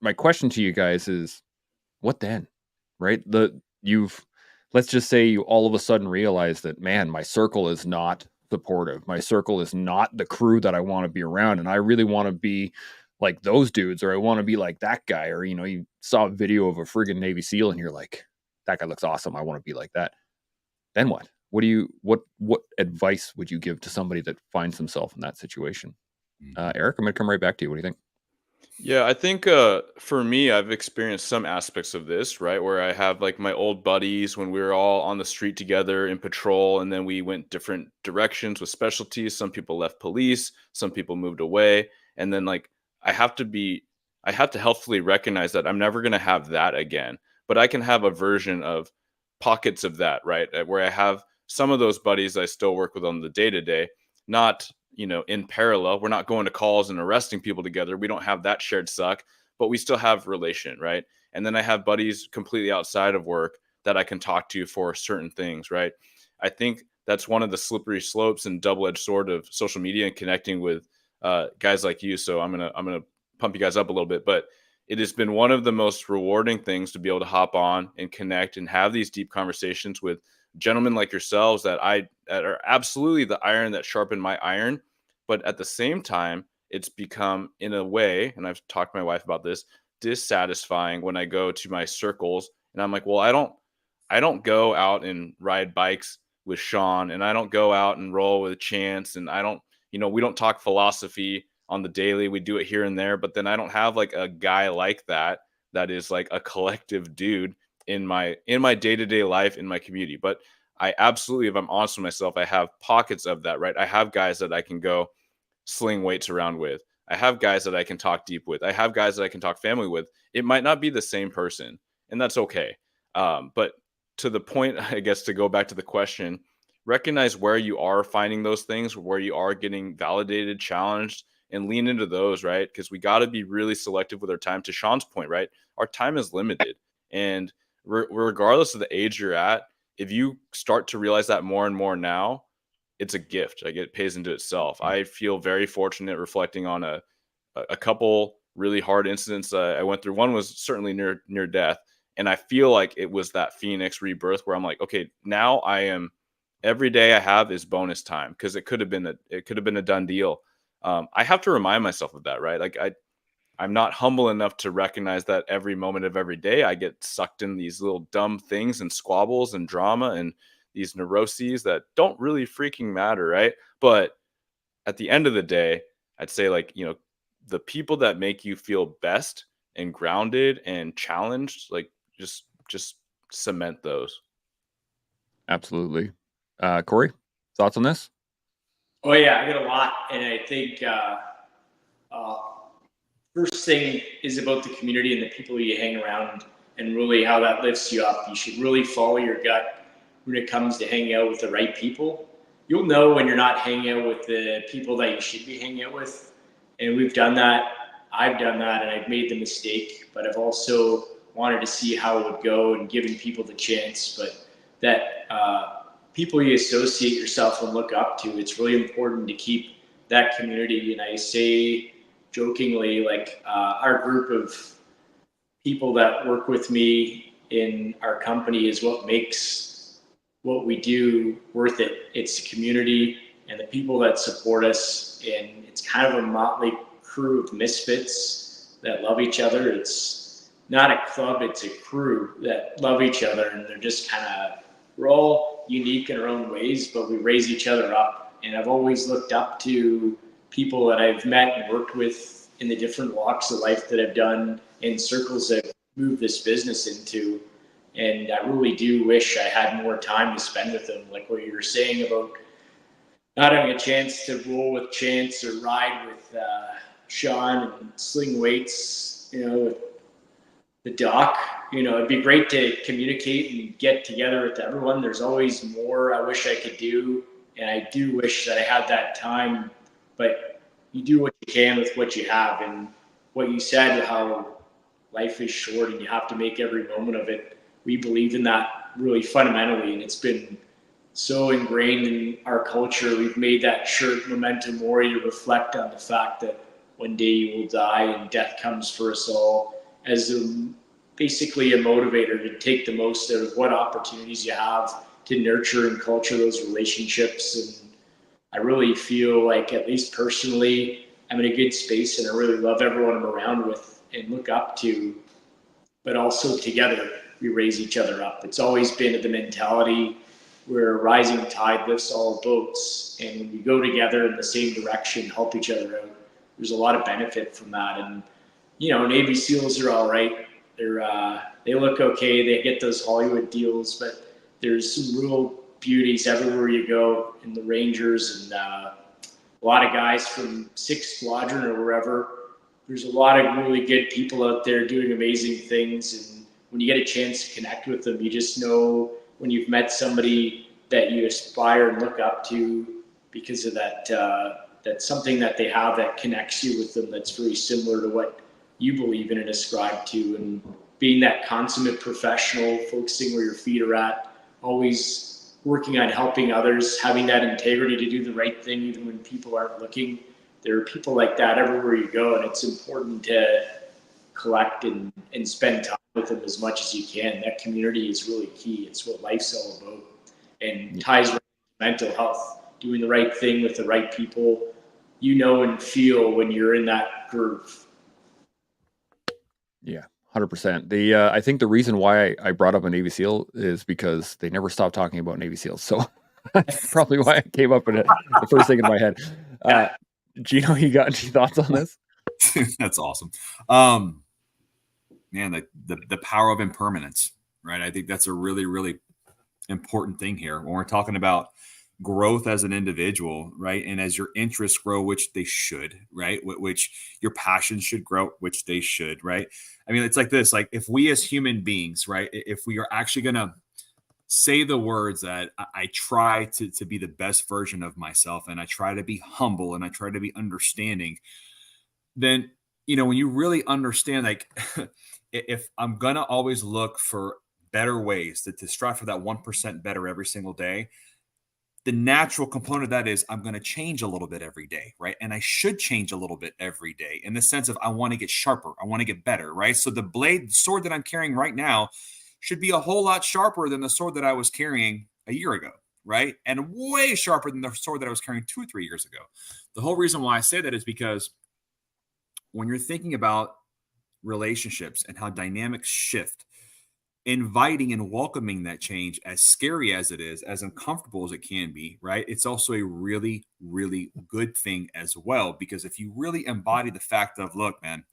my question to you guys is, what then? Right? Let's just say you all of a sudden realize that, man, my circle is not supportive. My circle is not the crew that I want to be around. And I really want to be like those dudes, or I want to be like that guy. Or, you saw a video of a friggin' Navy SEAL and you're like, that guy looks awesome. I want to be like that. Then what? What advice would you give to somebody that finds themselves in that situation? Eric, I'm going to come right back to you. What do you think? Yeah, I think for me, I've experienced some aspects of this, right? Where I have like my old buddies when we were all on the street together in patrol, and then we went different directions with specialties. Some people left police, some people moved away. And then like I have to healthfully recognize that I'm never going to have that again, but I can have a version of pockets of that, right? Where I have some of those buddies I still work with on the day to day, not in parallel. We're not going to calls and arresting people together. We don't have that shared suck, but we still have relation, right? And then I have buddies completely outside of work that I can talk to for certain things, right? I think that's one of the slippery slopes and double-edged sword of social media and connecting with guys like you. So I'm gonna pump you guys up a little bit, but it has been one of the most rewarding things to be able to hop on and connect and have these deep conversations with gentlemen like yourselves that are absolutely the iron that sharpened my iron. But at the same time, it's become, in a way, and I've talked to my wife about this, dissatisfying when I go to my circles and I'm like, well, I don't go out and ride bikes with Sean, and I don't go out and roll with Chance, and I don't, we don't talk philosophy on the daily. We do it here and there, but then I don't have like a guy like that is like a collective dude in my day-to-day life in my community. But I absolutely, if I'm honest with myself, I have pockets of that, right? I have guys that I can go sling weights around with. I have guys that I can talk deep with. I have guys that I can talk family with. It might not be the same person, and that's okay. But to the point, I guess, to go back to the question, recognize where you are finding those things, where you are getting validated, challenged, and lean into those, right? Because we got to be really selective with our time. To Sean's point, right? Our time is limited. And regardless of the age you're at, if you start to realize that more and more now, it's a gift. Like, it pays into itself. I feel very fortunate reflecting on a couple really hard incidents I went through. One was certainly near death. And I feel like it was that Phoenix rebirth where I'm like, okay, now every day I have is bonus time, because it could have been a done deal. I have to remind myself of that, right? Like, I'm not humble enough to recognize that every moment of every day I get sucked in these little dumb things and squabbles and drama and these neuroses that don't really freaking matter, right? But at the end of the day, I'd say, like, the people that make you feel best and grounded and challenged, like, just cement those. Absolutely. Corey, thoughts on this? Oh yeah, I got a lot, and I think first thing is about the community and the people you hang around, and really how that lifts you up. You should really follow your gut when it comes to hanging out with the right people. You'll know when you're not hanging out with the people that you should be hanging out with, and we've done that. I've done that, and I've made the mistake, but I've also wanted to see how it would go and giving people the chance. But that people you associate yourself and look up to, it's really important to keep that community. And I say jokingly, like, our group of people that work with me in our company is what makes what we do worth it. It's the community and the people that support us, and it's kind of a motley crew of misfits that love each other. It's not a club, it's a crew that love each other, and they're just we're all unique in our own ways, but we raise each other up. And I've always looked up to people that I've met and worked with in the different walks of life that I've done in circles that I've moved this business into. And I really do wish I had more time to spend with them, like what you were saying about not having a chance to roll with Chance or ride with Sean and sling weights, with the doc. It'd be great to communicate and get together with everyone. There's always more I wish I could do, and I do wish that I had that time, but you do what you can with what you have. And what you said, how life is short and you have to make every moment of it, we believe in that really fundamentally, and it's been so ingrained in our culture. We've made that shirt, Momentum Mori, to reflect on the fact that one day you will die and death comes for us all, as basically a motivator to take the most out of what opportunities you have to nurture and culture those relationships. And I really feel like, at least personally, I'm in a good space, and I really love everyone I'm around with and look up to, but also together we raise each other up. It's always been the mentality where a rising tide lifts all boats, and when we go together in the same direction, help each other out, there's a lot of benefit from that. And Navy SEALs are all right. They look okay. They get those Hollywood deals, but there's some real beauties everywhere you go in the Rangers, and a lot of guys from 6th Squadron or wherever. There's a lot of really good people out there doing amazing things, and when you get a chance to connect with them, you just know when you've met somebody that you aspire and look up to because of that. That's something that they have that connects you with them, that's very similar to what you believe in and ascribe to. And being that consummate professional, focusing where your feet are at, always working on helping others, having that integrity to do the right thing even when people aren't looking. There are people like that everywhere you go, and it's important to collect and spend time with them as much as you can. That community is really key. It's what life's all about, and ties right to mental health. Doing the right thing with the right people, you know, and feel when you're in that groove. Yeah, 100%. I think the reason why I brought up a Navy SEAL is because they never stopped talking about Navy SEALs. So that's probably why it came up in the first thing in my head. Gino, you got any thoughts on this? That's awesome. Man, the power of impermanence, right? I think that's a really, really important thing here when we're talking about growth as an individual, right? And as your interests grow, which they should, right? Which your passions should grow, which they should, right? I mean, it's like this, like if we as human beings, right, if we are actually going to say the words that I try to be the best version of myself, and I try to be humble, and I try to be understanding, then, you know, when you really understand, like, if I'm going to always look for better ways to strive for that 1% better every single day, the natural component of that is I'm going to change a little bit every day, right? And I should change a little bit every day in the sense of I want to get sharper. I want to get better, right? So the sword that I'm carrying right now should be a whole lot sharper than the sword that I was carrying a year ago, right? And way sharper than the sword that I was carrying 2 or 3 years ago. The whole reason why I say that is because when you're thinking about relationships and how dynamics shift, inviting and welcoming that change, as scary as it is, as uncomfortable as it can be, right? It's also a really, really good thing as well. Because if you really embody the fact of, look, man,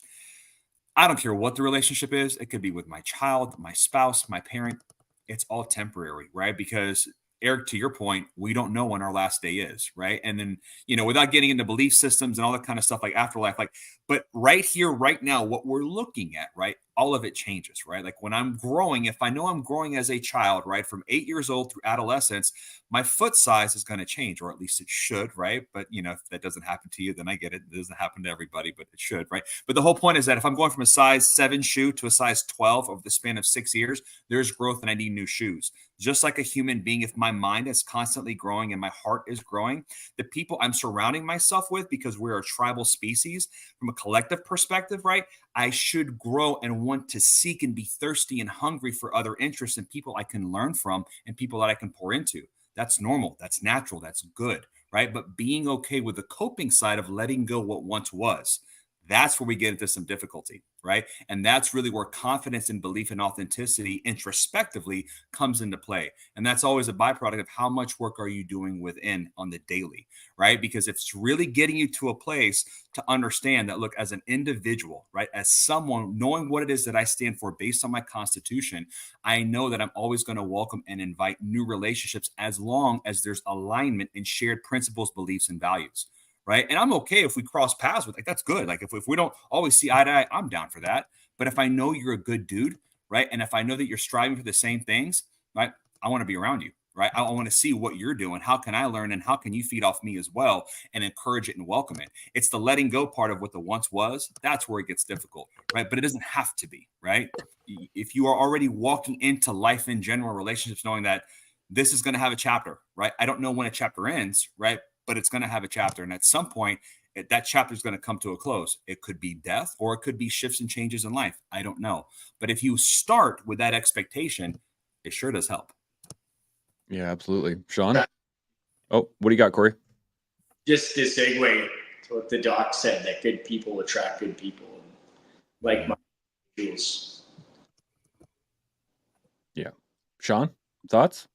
I don't care what the relationship is, it could be with my child, my spouse, my parent, it's all temporary, right? Because Eric, to your point, we don't know when our last day is, right? And then, you know, without getting into belief systems and all that kind of stuff like afterlife, like, but right here, right now, what we're looking at, right? All of it changes, right? Like when I'm growing, if I know I'm growing as a child, right, from 8 years old through adolescence, my foot size is going to change, or at least it should, right? But, you know, if that doesn't happen to you, then I get it. It doesn't happen to everybody, but it should, right? But the whole point is that if I'm going from a size 7 shoe to a size 12 over the span of 6 years, there's growth and I need new shoes. Just like a human being, if my mind is constantly growing and my heart is growing, the people I'm surrounding myself with, because we're a tribal species from a collective perspective, right? I should grow and want to seek and be thirsty and hungry for other interests and people I can learn from and people that I can pour into. That's normal. That's natural. That's good, right? But being okay with the coping side of letting go what once was, that's where we get into some difficulty, right? And that's really where confidence and belief and authenticity introspectively comes into play. And that's always a byproduct of how much work are you doing within on the daily, right? Because if it's really getting you to a place to understand that, look, as an individual, right, as someone knowing what it is that I stand for based on my constitution, I know that I'm always going to welcome and invite new relationships as long as there's alignment in shared principles, beliefs, and values. Right. And I'm okay if we cross paths with, like, that's good. Like if we don't always see eye to eye, I'm down for that. But if I know you're a good dude, right, and if I know that you're striving for the same things, right, I want to be around you. Right. I want to see what you're doing. How can I learn and how can you feed off me as well and encourage it and welcome it? It's the letting go part of what the once was. That's where it gets difficult. Right. But it doesn't have to be. Right. If you are already walking into life in general, relationships, knowing that this is going to have a chapter, right? I don't know when a chapter ends, right? But it's going to have a chapter. And at some point, that chapter is going to come to a close. It could be death or it could be shifts and changes in life. I don't know. But if you start with that expectation, it sure does help. Yeah, absolutely. Sean? Oh, what do you got, Corey? Just to segue to what the doc said, that good people attract good people. And like my feels. Yeah. Sean, thoughts?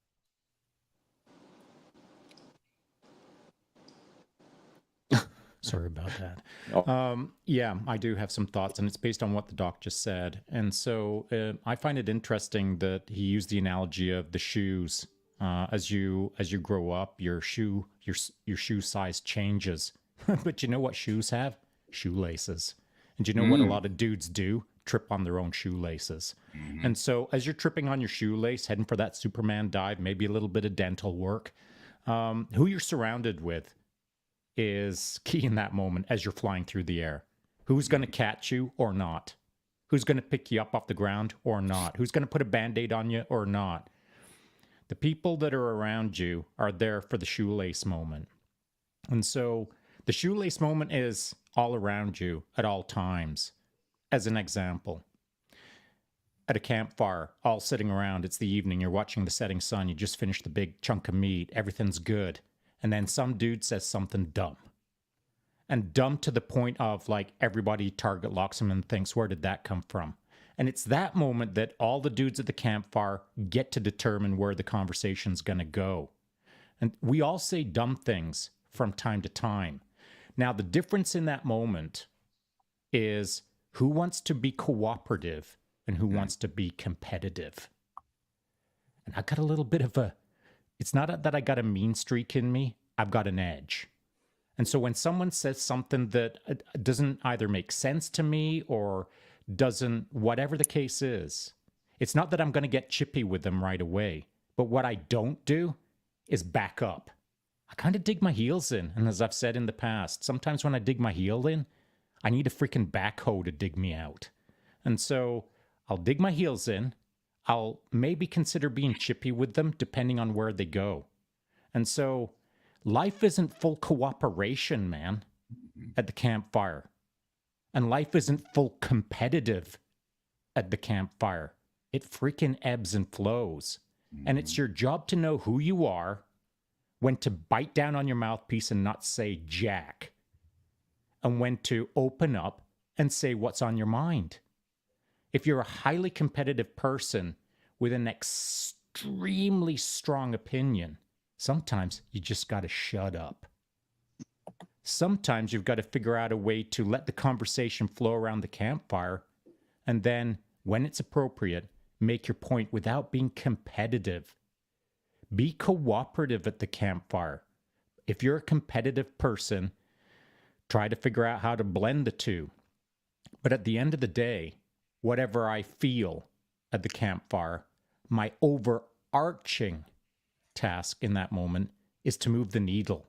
Sorry about that. Oh. Yeah, I do have some thoughts, and it's based on what the doc just said. And so I find it interesting that he used the analogy of the shoes. As you grow up, your shoe size changes. But you know what shoes have? Shoelaces. And you know what a lot of dudes do? Trip on their own shoelaces. And so as you're tripping on your shoelace, heading for that Superman dive, maybe a little bit of dental work, who you're surrounded with is key in that moment as you're flying through the air. Who's going to catch you or not? Who's going to pick you up off the ground or not? Who's going to put a Band-Aid on you or not? The people that are around you are there for the shoelace moment. And so the shoelace moment is all around you at all times. as an example. At a campfire, all sitting around, it's the evening, you're watching the setting sun, you just finished the big chunk of meat, everything's good. And then some dude says something dumb. And dumb to the point of like everybody target locks him and thinks, where did that come from? And it's that moment that all the dudes at the campfire get to determine where the conversation's going to go. And we all say dumb things from time to time. Now, the difference in that moment is who wants to be cooperative and who wants to be competitive. And I got a little bit of it's not that I got a mean streak in me, I've got an edge. And so when someone says something that doesn't either make sense to me or doesn't, whatever the case is, it's not that I'm going to get chippy with them right away. But what I don't do is back up. I kind of dig my heels in. And as I've said in the past, sometimes when I dig my heel in, I need a freaking backhoe to dig me out. And so I'll dig my heels in. I'll maybe consider being chippy with them depending on where they go. And so life isn't full cooperation, man, at the campfire. And life isn't full competitive at the campfire. It freaking ebbs and flows. And it's your job to know who you are, when to bite down on your mouthpiece and not say jack, and when to open up and say what's on your mind. If you're a highly competitive person with an extremely strong opinion, sometimes you just got to shut up. Sometimes you've got to figure out a way to let the conversation flow around the campfire, and then, when it's appropriate, make your point without being competitive. Be cooperative at the campfire. If you're a competitive person, try to figure out how to blend the two. But at the end of the day, whatever I feel at the campfire, my overarching task in that moment is to move the needle.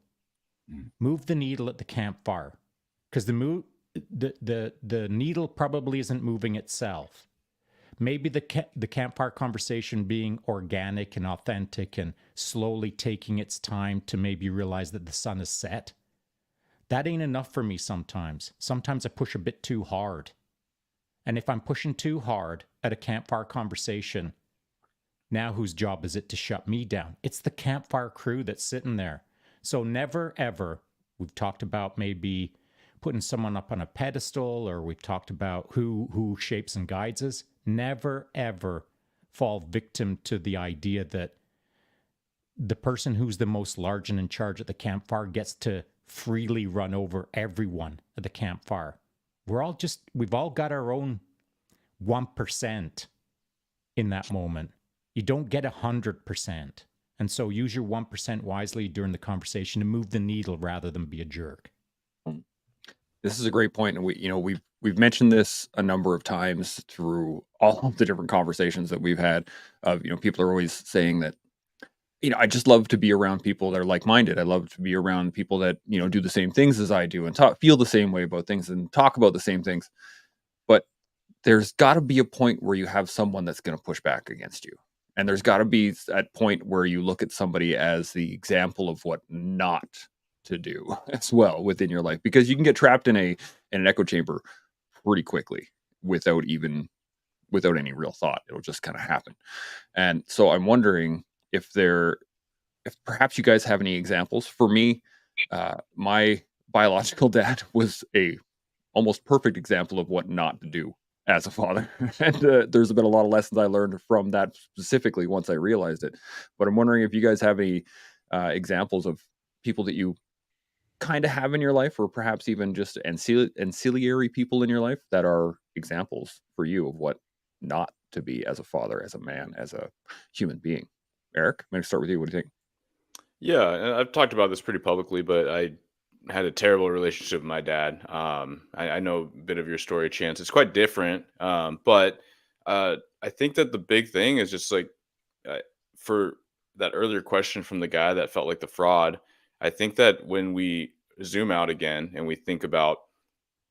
Move the needle at the campfire, because the needle probably isn't moving itself. Maybe the campfire conversation being organic and authentic and slowly taking its time to maybe realize that the sun is set. That ain't enough for me sometimes. Sometimes I push a bit too hard. And if I'm pushing too hard at a campfire conversation, now whose job is it to shut me down? It's the campfire crew that's sitting there. So never, ever, we've talked about maybe putting someone up on a pedestal, or we've talked about who shapes and guides us. Never, ever fall victim to the idea that the person who's the most large and in charge at the campfire gets to freely run over everyone at the campfire. We've all got our own 1% in that moment. You don't get 100%. And so use your 1% wisely during the conversation to move the needle rather than be a jerk. This is a great point, and we've mentioned this a number of times through all of the different conversations that we've had. Of people are always saying that I just love to be around people that are like-minded. I love to be around people that do the same things as I do and feel the same way about things and talk about the same things. But there's got to be a point where you have someone that's going to push back against you. And there's got to be that point where you look at somebody as the example of what not to do as well within your life, because you can get trapped in an echo chamber pretty quickly without any real thought. It'll just kind of happen. And so I'm wondering if perhaps you guys have any examples. For me, my biological dad was a almost perfect example of what not to do as a father. And there's been a lot of lessons I learned from that specifically once I realized it. But I'm wondering if you guys have any examples of people that you kind of have in your life, or perhaps even just ancillary people in your life that are examples for you of what not to be as a father, as a man, as a human being. Eric, I'm going to start with you. What do you think? Yeah, and I've talked about this pretty publicly, but I had a terrible relationship with my dad. I know a bit of your story, Chance. It's quite different, but I think that the big thing is just like for that earlier question from the guy that felt like the fraud. I think that when we zoom out again and we think about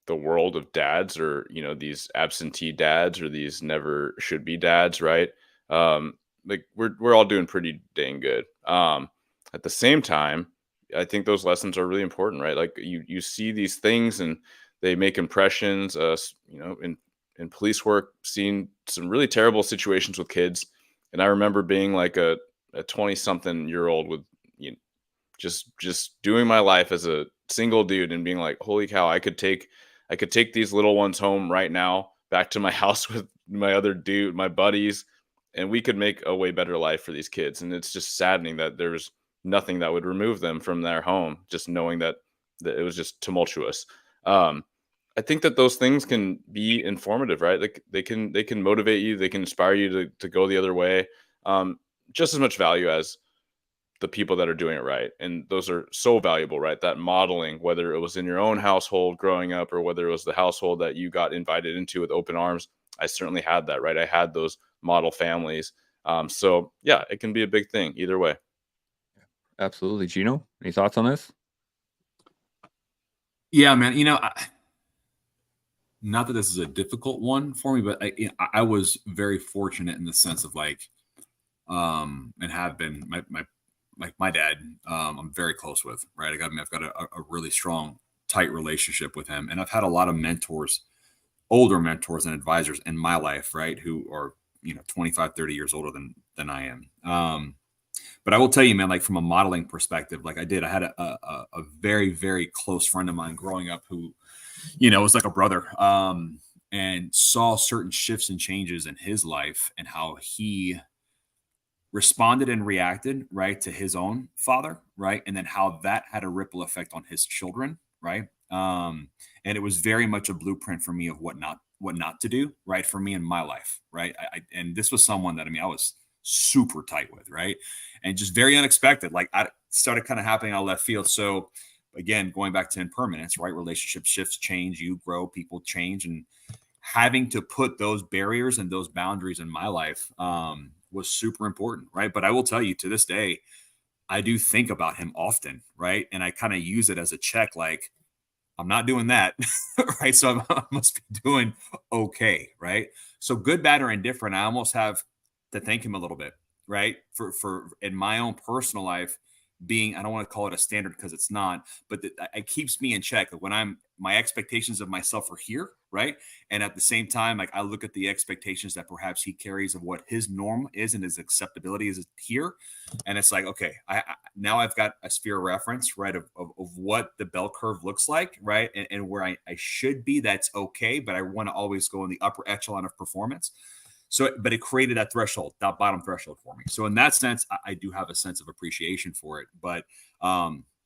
the world of dads, or these absentee dads, or these never should be dads, right? Like we're all doing pretty dang good. At the same time, I think those lessons are really important, right? Like you see these things and they make impressions, in in police work, seeing some really terrible situations with kids. And I remember being like a 20-something-year-old with, you know, just doing my life as a single dude and being like, holy cow, I could take these little ones home right now back to my house with my other dude, my buddies, and we could make a way better life for these kids. And it's just saddening that there was nothing that would remove them from their home, just knowing that it was just tumultuous. I think that those things can be informative, right? Like they can motivate you, they can inspire you to go the other way. Just as much value as the people that are doing it right. And those are so valuable, right? That modeling, whether it was in your own household growing up or whether it was the household that you got invited into with open arms. I certainly had that, right? I had those model families. So yeah, it can be a big thing either way. Absolutely. Gino, any thoughts on this? Yeah, man. Not that this is a difficult one for me, but I was very fortunate in the sense of like, and have been my dad. I'm very close with, right? I've got a really strong, tight relationship with him, and I've had a lot of mentors, older mentors and advisors in my life, right? Who are 25, 30 years older than I am. But I will tell you, man, like from a modeling perspective, like I had a very, very close friend of mine growing up who, was like a brother, and saw certain shifts and changes in his life and how he responded and reacted, right, to his own father, right, and then how that had a ripple effect on his children, right. And it was very much a blueprint for me of what not to do, right, for me in my life, right. And this was someone that I was super tight with, right, and just very unexpected. Like I started kind of happening out of left field. So again, going back to impermanence, right, relationship shifts, change, you grow, people change, and having to put those barriers and those boundaries in my life was super important, right? But I will tell you, to this day, I do think about him often, right? And I kind of use it as a check, like I'm not doing that, right? So I must be doing okay, right? So good, bad, or indifferent, I almost have to thank him a little bit, right? For in my own personal life being, I don't want to call it a standard because it's not, but it keeps me in check. When my expectations of myself are here, right? And at the same time, like I look at the expectations that perhaps he carries of what his norm is and his acceptability is here. And it's like, okay, now I've got a sphere of reference, right? Of what the bell curve looks like, right? And where I should be, that's okay. But I want to always go in the upper echelon of performance. So, but it created that threshold, that bottom threshold for me. So in that sense, I do have a sense of appreciation for it, but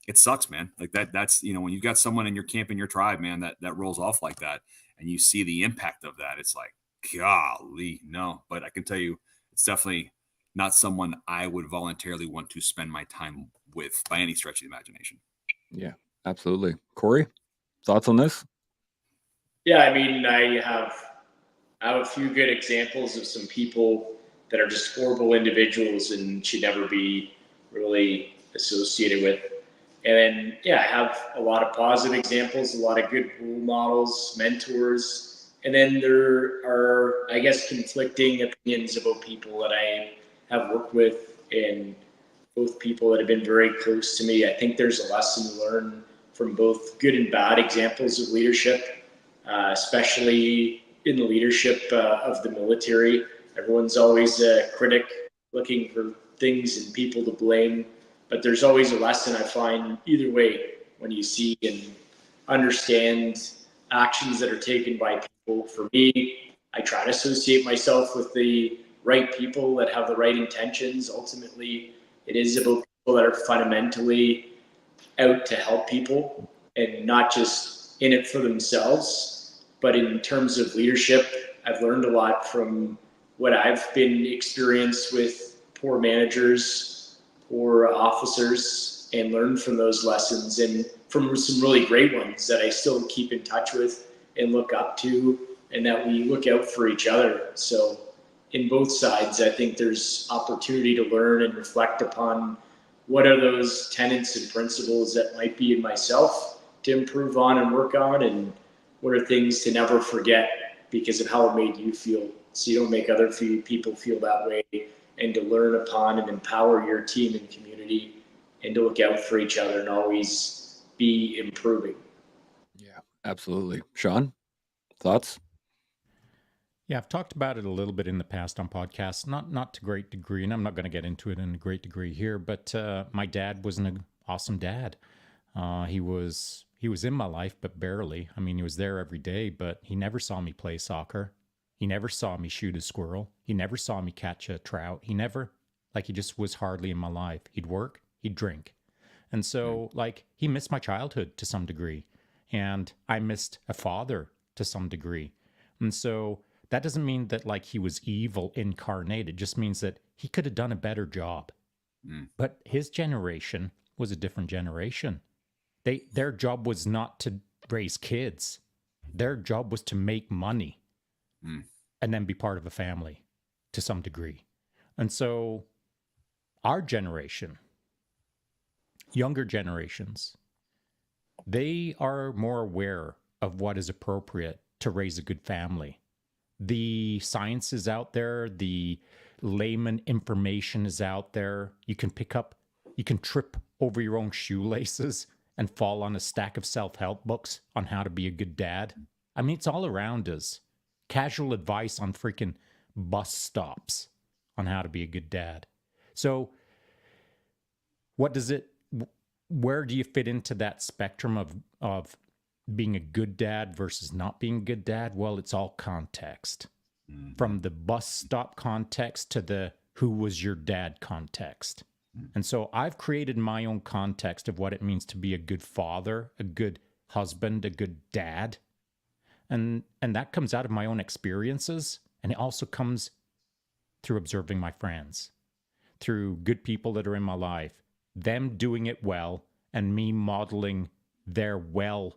it sucks, man. Like that's, when you've got someone in your camp, in your tribe, man, that rolls off like that and you see the impact of that. It's like, golly, no, but I can tell you, it's definitely not someone I would voluntarily want to spend my time with by any stretch of the imagination. Yeah, absolutely. Corey, thoughts on this? Yeah, I have a few good examples of some people that are just horrible individuals and should never be really associated with. And then, I have a lot of positive examples, a lot of good role models, mentors. And then there are, I guess, conflicting opinions about people that I have worked with, and both people that have been very close to me. I think there's a lesson to learn from both good and bad examples of leadership, especially in the leadership of the military. Everyone's always a critic, looking for things and people to blame. But there's always a lesson, I find, either way, when you see and understand actions that are taken by people. For me, I try to associate myself with the right people that have the right intentions. Ultimately, it is about people that are fundamentally out to help people and not just in it for themselves. But in terms of leadership, I've learned a lot from what I've been experienced with poor managers or officers, and learn from those lessons, and from some really great ones that I still keep in touch with and look up to, and that we look out for each other. So in both sides, I think there's opportunity to learn and reflect upon what are those tenets and principles that might be in myself to improve on and work on, and what are things to never forget because of how it made you feel, so you don't make other people feel that way, and to learn upon and empower your team and community, and to look out for each other and always be improving. Yeah, absolutely. Sean, thoughts? Yeah, I've talked about it a little bit in the past on podcasts, not to great degree, and I'm not going to get into it in a great degree here. But my dad was an awesome dad. He was in my life, but barely. I mean, he was there every day, but he never saw me play soccer. He never saw me shoot a squirrel. He never saw me catch a trout. He never, like, he just was hardly in my life. He'd work, he'd drink. And so, like, he missed my childhood to some degree. And I missed a father to some degree. And so that doesn't mean that, like, he was evil incarnate. It just means that he could have done a better job. But his generation was a different generation. Their job was not to raise kids. Their job was to make money and then be part of a family to some degree. And so our generation, younger generations, they are more aware of what is appropriate to raise a good family. The science is out there. The layman information is out there. You can trip over your own shoelaces and fall on a stack of self-help books on how to be a good dad. I mean, it's all around us. Casual advice on freaking bus stops on how to be a good dad. So where do you fit into that spectrum of being a good dad versus not being a good dad? Well, it's all context. From the bus stop context to the who was your dad context. And so I've created my own context of what it means to be a good father, a good husband, a good dad. And that comes out of my own experiences. And it also comes through observing my friends, through good people that are in my life, them doing it well, and me modeling their well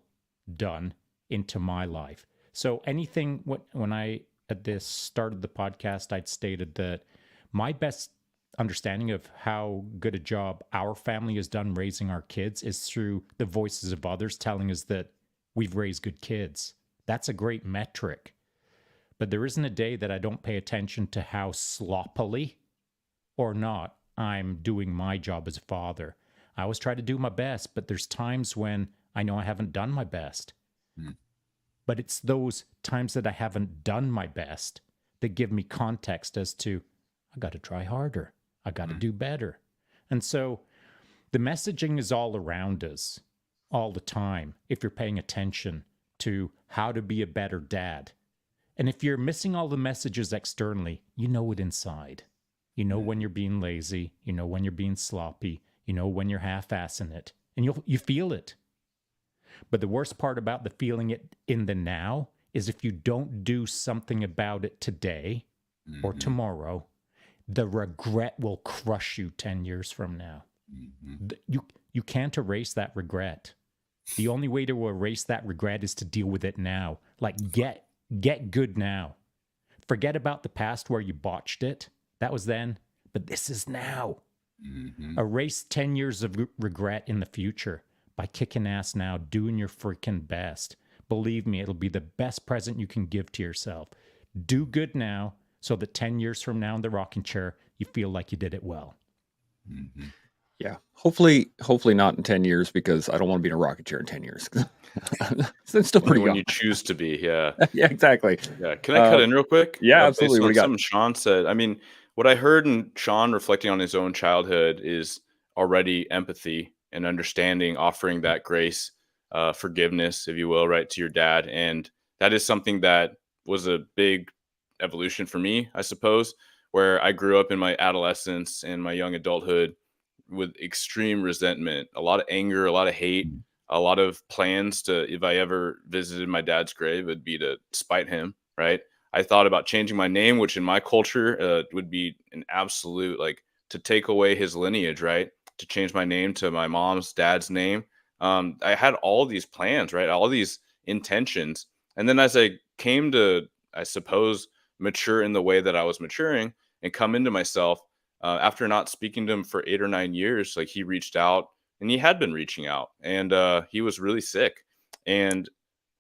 done into my life. So when I, at the start of the podcast, I'd stated that my best understanding of how good a job our family has done raising our kids is through the voices of others telling us that we've raised good kids. That's a great metric. But there isn't a day that I don't pay attention to how sloppily or not I'm doing my job as a father. I always try to do my best, but there's times when I know I haven't done my best. But it's those times that I haven't done my best that give me context as to, I got to try harder. I got to do better. And so the messaging is all around us all the time if you're paying attention to how to be a better dad. And if you're missing all the messages externally, you know it inside. You know when you're being lazy. You know when you're being sloppy. You know when you're half-assing it. And you feel it. But the worst part about the feeling it in the now is if you don't do something about it today or tomorrow, the regret will crush you 10 years from now. You can't erase that regret. The only way to erase that regret is to deal with it now. Like, get good now. Forget about the past where you botched it. That was then, but this is now. Erase 10 years of regret in the future by kicking ass now, doing your freaking best. Believe me, it'll be the best present you can give to yourself. Do good now so that 10 years from now in the rocking chair, you feel like you did it well. Yeah. Hopefully not in 10 years, because I don't want to be in a rocket chair in 10 years. It's still pretty when young. you choose to be, yeah. Yeah, exactly. Yeah. Can I cut in real quick? Yeah, absolutely. Based What on do you got? something Sean said. I mean, what I heard in Sean reflecting on his own childhood is already empathy and understanding, offering that grace, forgiveness, if you will, right, to your dad. And that is something that was a big evolution for me, I suppose, where I grew up in my adolescence and my young adulthood with extreme resentment, a lot of anger, a lot of hate, a lot of plans to, if I ever visited my dad's grave, it'd be to spite him, right? I thought about changing my name, which in my culture would be an absolute, like, to take away his lineage, right? To change my name to my mom's dad's name. I had all these plans, right? All these intentions. And then as I came to, I suppose, mature in the way that I was maturing and come into myself, after not speaking to him for 8 or 9 years, like, he reached out, and he had been reaching out, and he was really sick. And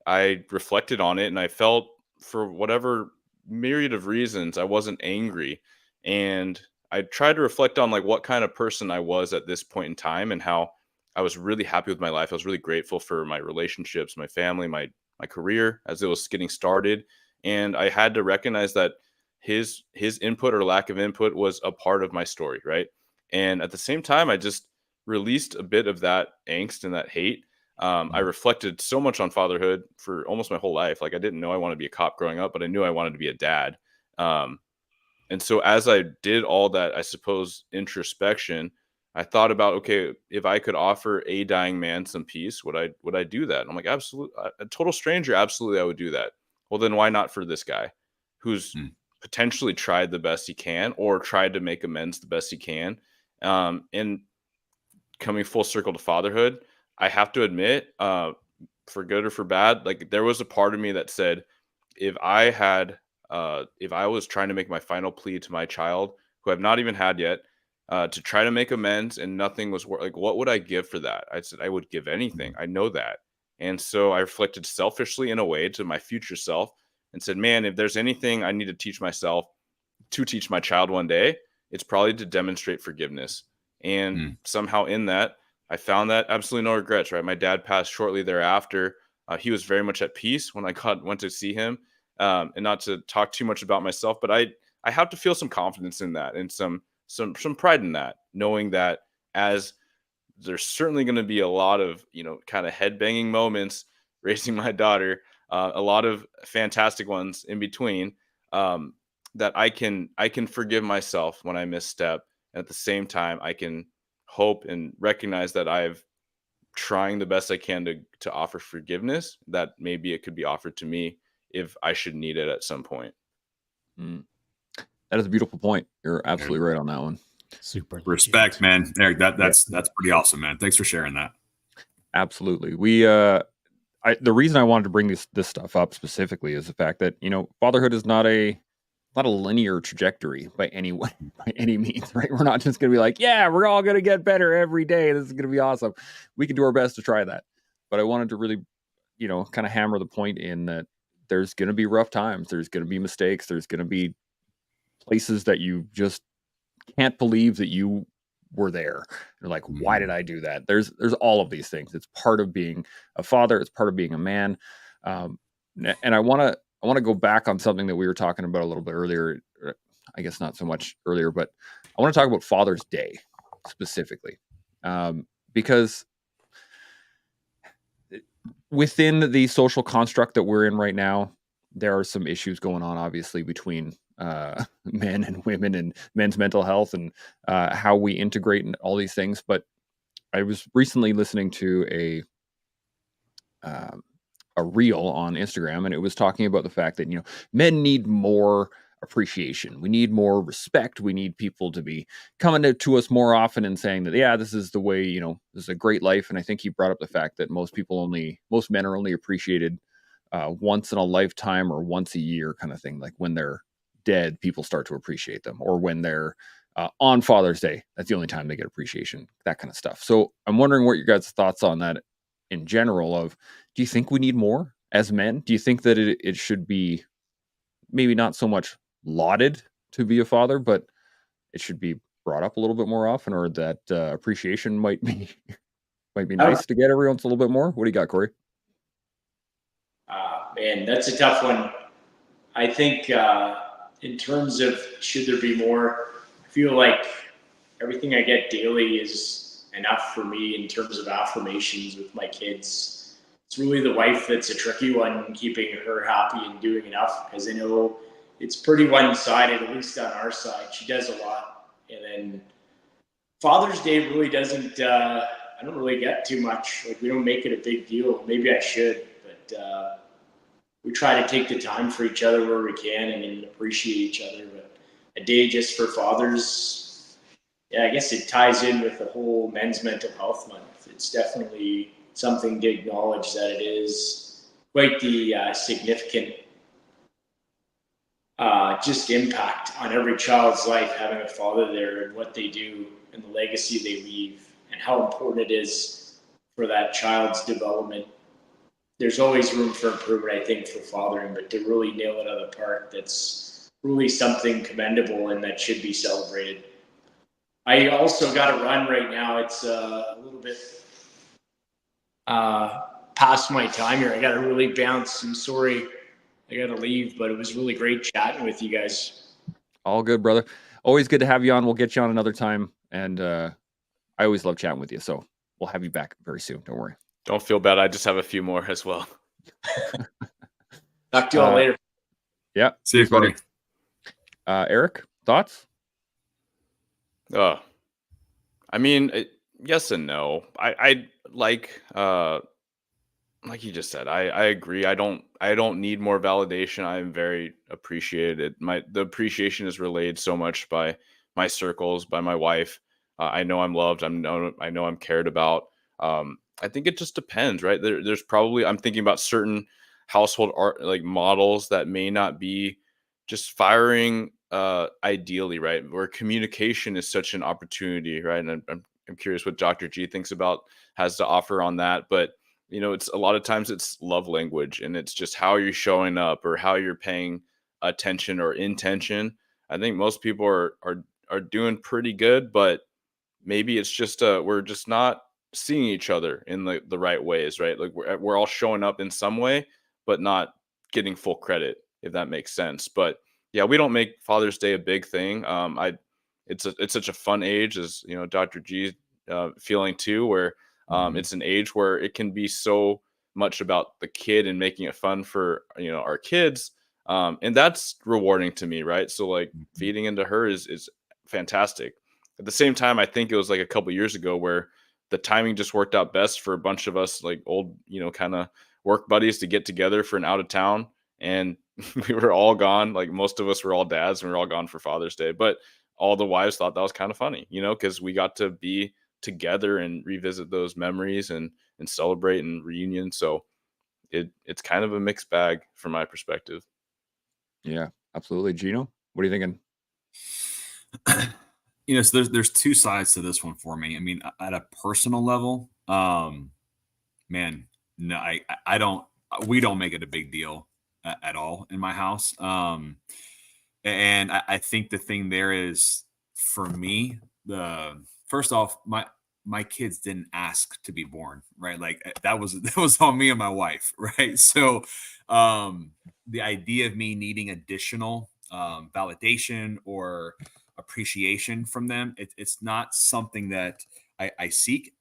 I reflected on it, and I felt, for whatever myriad of reasons, I wasn't angry. And I tried to reflect on, like, what kind of person I was at this point in time, and how I was really happy with my life. I was really grateful for my relationships, my family, my career as it was getting started. And I had to recognize that his input or lack of input was a part of my story, right? And at the same time, I just released a bit of that angst and that hate. I reflected so much on fatherhood for almost my whole life. Like, I didn't know I wanted to be a cop growing up, but I knew I wanted to be a dad. And so as I did all that, I suppose, introspection, I thought about, okay, if I could offer a dying man some peace, would I do that? And I'm like, absolutely, a total stranger, absolutely, I would do that. Well, then why not for this guy who's potentially tried the best he can or tried to make amends the best he can? And coming full circle to fatherhood, I have to admit, for good or for bad, like, there was a part of me that said, if I was trying to make my final plea to my child, who I've not even had yet, to try to make amends and nothing was like, what would I give for that? I said I would give anything. I know that. And so I reflected selfishly in a way to my future self and said, man, if there's anything I need to teach myself to teach my child one day, it's probably to demonstrate forgiveness. And somehow in that, I found that absolutely no regrets, right? My dad passed shortly thereafter. He was very much at peace when I went to see him. And not to talk too much about myself, but I have to feel some confidence in that and some pride in that, knowing that as there's certainly going to be a lot of, kind of head banging moments raising my daughter, a lot of fantastic ones in between, that I can forgive myself when I misstep. And at the same time, I can hope and recognize that I've trying the best I can to offer forgiveness, that maybe it could be offered to me if I should need it at some point. That is a beautiful point. You're absolutely right on that one. Super respect, man. Eric, that's pretty awesome, man. Thanks for sharing that. Absolutely. We the reason I wanted to bring this stuff up specifically is the fact that, fatherhood is not a linear trajectory by any means, right? We're not just going to be like, yeah, we're all going to get better every day. This is going to be awesome. We can do our best to try that. But I wanted to really, kind of hammer the point in that there's going to be rough times. There's going to be mistakes. There's going to be places that you just can't believe that you were there. You're like, why did I do that? There's all of these things. It's part of being a father. It's part of being a man. And I want to go back on something that we were talking about a little bit earlier. I guess not so much earlier, but I want to talk about Father's Day specifically, because within the social construct that we're in right now, there are some issues going on, obviously, between men and women and men's mental health and how we integrate and all these things. But I was recently listening to a reel on Instagram, and it was talking about the fact that, men need more appreciation. We need more respect. We need people to be coming to us more often and saying that, yeah, this is the way, this is a great life. And I think he brought up the fact that most men are only appreciated once in a lifetime or once a year kind of thing. Like when they're dead, people start to appreciate them, or when they're on Father's Day, that's the only time they get appreciation, that kind of stuff. So I'm wondering what your guys' thoughts on that in general of, do you think we need more as men? Do you think that it should be maybe not so much lauded to be a father, but it should be brought up a little bit more often, or that appreciation might be nice to get every once a little bit more? What do you got, Corey? Man, that's a tough one. I think in terms of should there be more, I feel like everything I get daily is enough for me in terms of affirmations with my kids. It's really the wife that's a tricky one, keeping her happy and doing enough, because I know it's pretty one-sided, at least on our side. She does a lot. And then Father's Day really doesn't, I don't really get too much. Like, we don't make it a big deal. Maybe I should, but we try to take the time for each other where we can and appreciate each other. But a day just for fathers, yeah, I guess it ties in with the whole Men's Mental Health Month. It's definitely something to acknowledge that it is quite the significant just impact on every child's life, having a father there and what they do and the legacy they leave and how important it is for that child's development. There's always room for improvement, I think, for fathering, but to really nail it out of the park, that's really something commendable and that should be celebrated. I also got to run right now. It's a little bit past my time here. I got to really bounce. I'm sorry I got to leave, but it was really great chatting with you guys. All good, brother. Always good to have you on. We'll get you on another time. And I always love chatting with you. So we'll have you back very soon. Don't worry. Don't feel bad. I just have a few more as well. Talk to you all later. Yeah. See you, buddy. Eric, thoughts? I mean, yes and no. I like you just said, I agree. I don't need more validation. I'm very appreciated. The appreciation is relayed so much by my circles, by my wife. I know I'm loved. I know I'm cared about. I think it just depends, right? There's probably, I'm thinking about certain household art like models that may not be just firing ideally, right? Where communication is such an opportunity, right? And I'm curious what Dr. G has to offer on that, but it's a lot of times it's love language, and it's just how you're showing up or how you're paying attention or intention. I think most people are doing pretty good, but maybe it's just we're just not seeing each other in the right ways, right? Like we're all showing up in some way, but not getting full credit, if that makes sense. But yeah, we don't make Father's Day a big thing. It's such a fun age, as Dr. G feeling too, where it's an age where it can be so much about the kid and making it fun for our kids, and that's rewarding to me, right? So like feeding into her is fantastic. At the same time, I think it was like a couple years ago where the timing just worked out best for a bunch of us, like old kind of work buddies, to get together for an out of town, and we were all gone. Like most of us were all dads, and we were all gone for Father's Day, but all the wives thought that was kind of funny, because we got to be together and revisit those memories and celebrate and reunion. So it's kind of a mixed bag from my perspective. Yeah, absolutely. Gino, what are you thinking? So there's two sides to this one for me. I mean, at a personal level, man, no, I don't, we don't make it a big deal at all in my house. And I think the thing there is, for me, first off, my kids didn't ask to be born, right? Like that was on me and my wife, right? So the idea of me needing additional validation or appreciation from them, it's not something that I seek.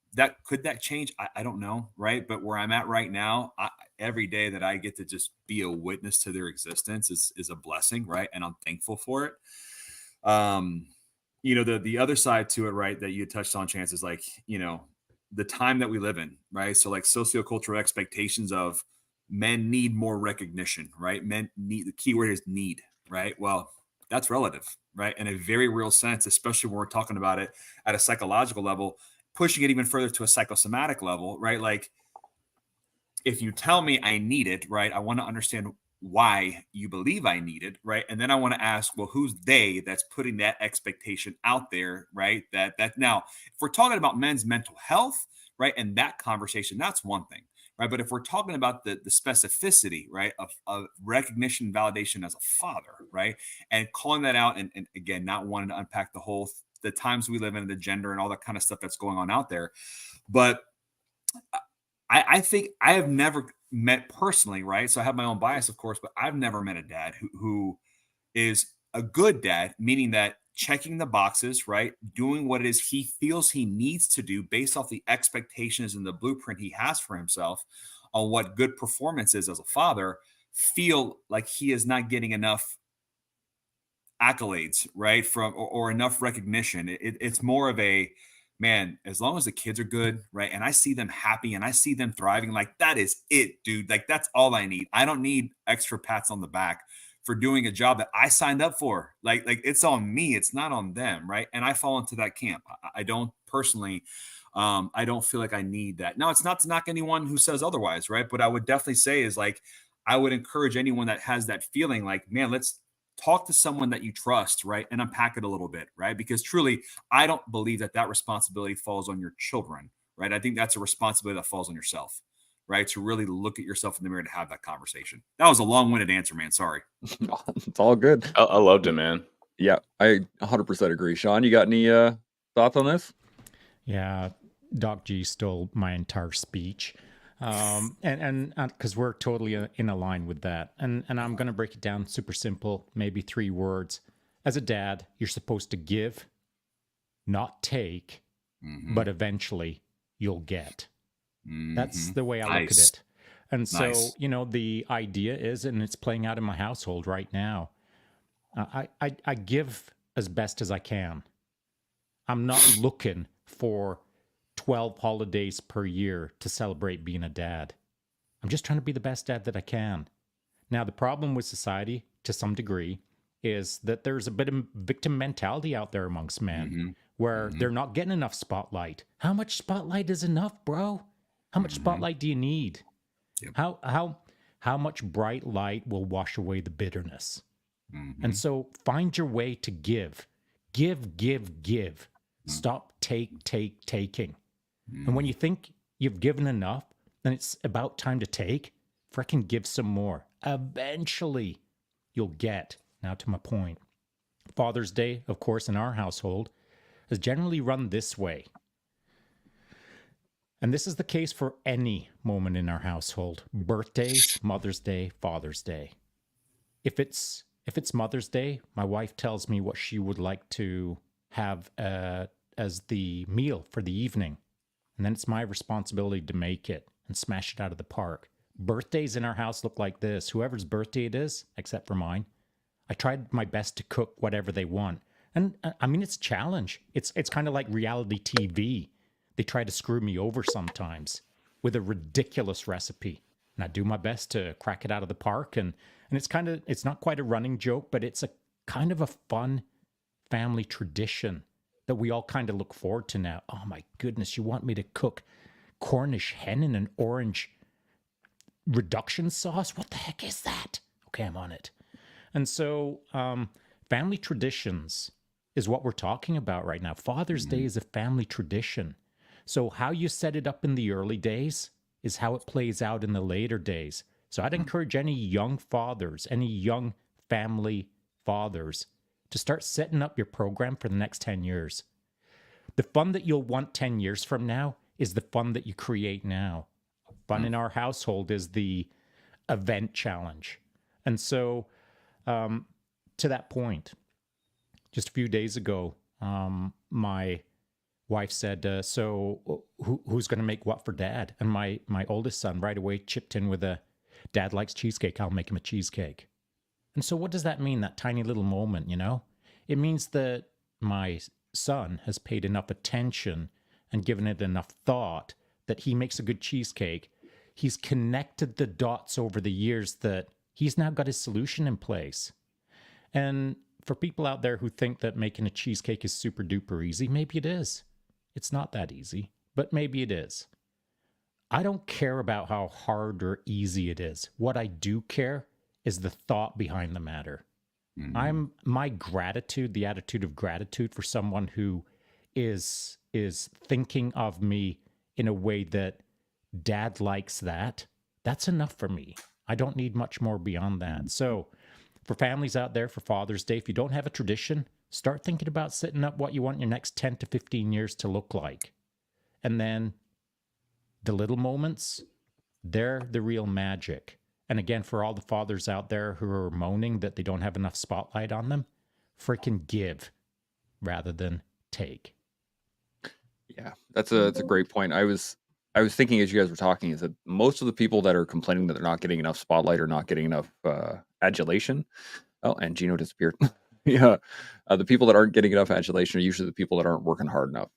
Could that change? I don't know, right? But where I'm at right now, every day that I get to just be a witness to their existence is a blessing, right? And I'm thankful for it. The other side to it, right, that you touched on, Chance, is like, the time that we live in, right? So like sociocultural expectations of men need more recognition, right? Men need, the key word is need, right? Well, that's relative, right? In a very real sense, especially when we're talking about it at a psychological level, pushing it even further to a psychosomatic level, right? Like if you tell me I need it, right, I want to understand why you believe I need it, right? And then I want to ask, well, who's they that's putting that expectation out there, right? That now, if we're talking about men's mental health, right, and that conversation, that's one thing, right? But if we're talking about the specificity, right, of recognition and validation as a father, right, and calling that out, and again, not wanting to unpack the times we live in, the gender and all that kind of stuff that's going on out there, but I think I have never met personally, right? So I have my own bias, of course, but I've never met a dad who is a good dad, meaning that checking the boxes, right? Doing what it is he feels he needs to do based off the expectations and the blueprint he has for himself on what good performance is as a father, feel like he is not getting enough accolades, right? Or enough recognition. It's more of a, man, as long as the kids are good, right? And I see them happy and I see them thriving, like that is it, dude. Like that's all I need. I don't need extra pats on the back for doing a job that I signed up for. Like it's on me. It's not on them, right? And I fall into that camp. I don't personally, I don't feel like I need that. Now, it's not to knock anyone who says otherwise, right? But I would definitely say is like, I would encourage anyone that has that feeling like, man, let's talk to someone that you trust, right? And unpack it a little bit, right? Because truly, I don't believe that responsibility falls on your children, right? I think that's a responsibility that falls on yourself, right? To really look at yourself in the mirror to have that conversation. That was a long-winded answer, man. Sorry. It's all good. I loved it, man. Yeah, I 100% agree. Sean, you got any thoughts on this? Yeah, Doc G stole my entire speech. And because we're totally in a line with that. And I'm going to break it down super simple, maybe 3 words. As a dad, you're supposed to give, not take, but eventually you'll get. That's the way I look at Nice. it. And so, Nice. the idea is, and it's playing out in my household right now, I give as best as I can. I'm not looking for 12 holidays per year to celebrate being a dad. I'm just trying to be the best dad that I can. Now, the problem with society, to some degree, is that there's a bit of victim mentality out there amongst men where they're not getting enough spotlight. How much spotlight is enough, bro? How much spotlight do you need? Yep. How much bright light will wash away the bitterness? And so find your way to give. Give. Stop taking. And when you think you've given enough, then it's about time to take. Frickin' give some more. Eventually, you'll get. Now to my point. Father's Day, of course, in our household, has generally run this way. And this is the case for any moment in our household. Birthdays, Mother's Day, Father's Day. If it's Mother's Day, my wife tells me what she would like to have as the meal for the evening. And then it's my responsibility to make it and smash it out of the park. Birthdays in our house look like this. Whoever's birthday it is, except for mine, I tried my best to cook whatever they want. And I mean, it's a challenge. It's kind of like reality TV. They try to screw me over sometimes with a ridiculous recipe. And I do my best to crack it out of the park. And it's not quite a running joke, but it's a kind of a fun family tradition that we all kind of look forward to now. Oh my goodness, you want me to cook Cornish hen in an orange reduction sauce? What the heck is that? Okay, I'm on it. And so family traditions is what we're talking about right now. Father's Day is a family tradition. So how you set it up in the early days is how it plays out in the later days. So I'd encourage any young fathers, any young family fathers to start setting up your program for the next 10 years. The fun that you'll want 10 years from now is the fun that you create now. Fun in our household is the event challenge. And so to that point, just a few days ago, my wife said, so who's going to make what for dad? And my oldest son right away chipped in with dad likes cheesecake. I'll make him a cheesecake. And so what does that mean, that tiny little moment, It means that my son has paid enough attention and given it enough thought that he makes a good cheesecake. He's connected the dots over the years that he's now got his solution in place. And for people out there who think that making a cheesecake is super duper easy, maybe it is. It's not that easy, but maybe it is. I don't care about how hard or easy it is. What I do care is the thought behind the matter. My gratitude, the attitude of gratitude for someone who is thinking of me in a way that dad likes that's enough for me. I don't need much more beyond that. So for families out there, for Father's Day, if you don't have a tradition, start thinking about setting up what you want your next 10 to 15 years to look like. And then the little moments, they're the real magic. And again, for all the fathers out there who are moaning that they don't have enough spotlight on them, freaking give rather than take. Yeah, that's a great point. I was thinking as you guys were talking is that most of the people that are complaining that they're not getting enough spotlight or not getting enough adulation. Oh, and Gino disappeared. Yeah, the people that aren't getting enough adulation are usually the people that aren't working hard enough.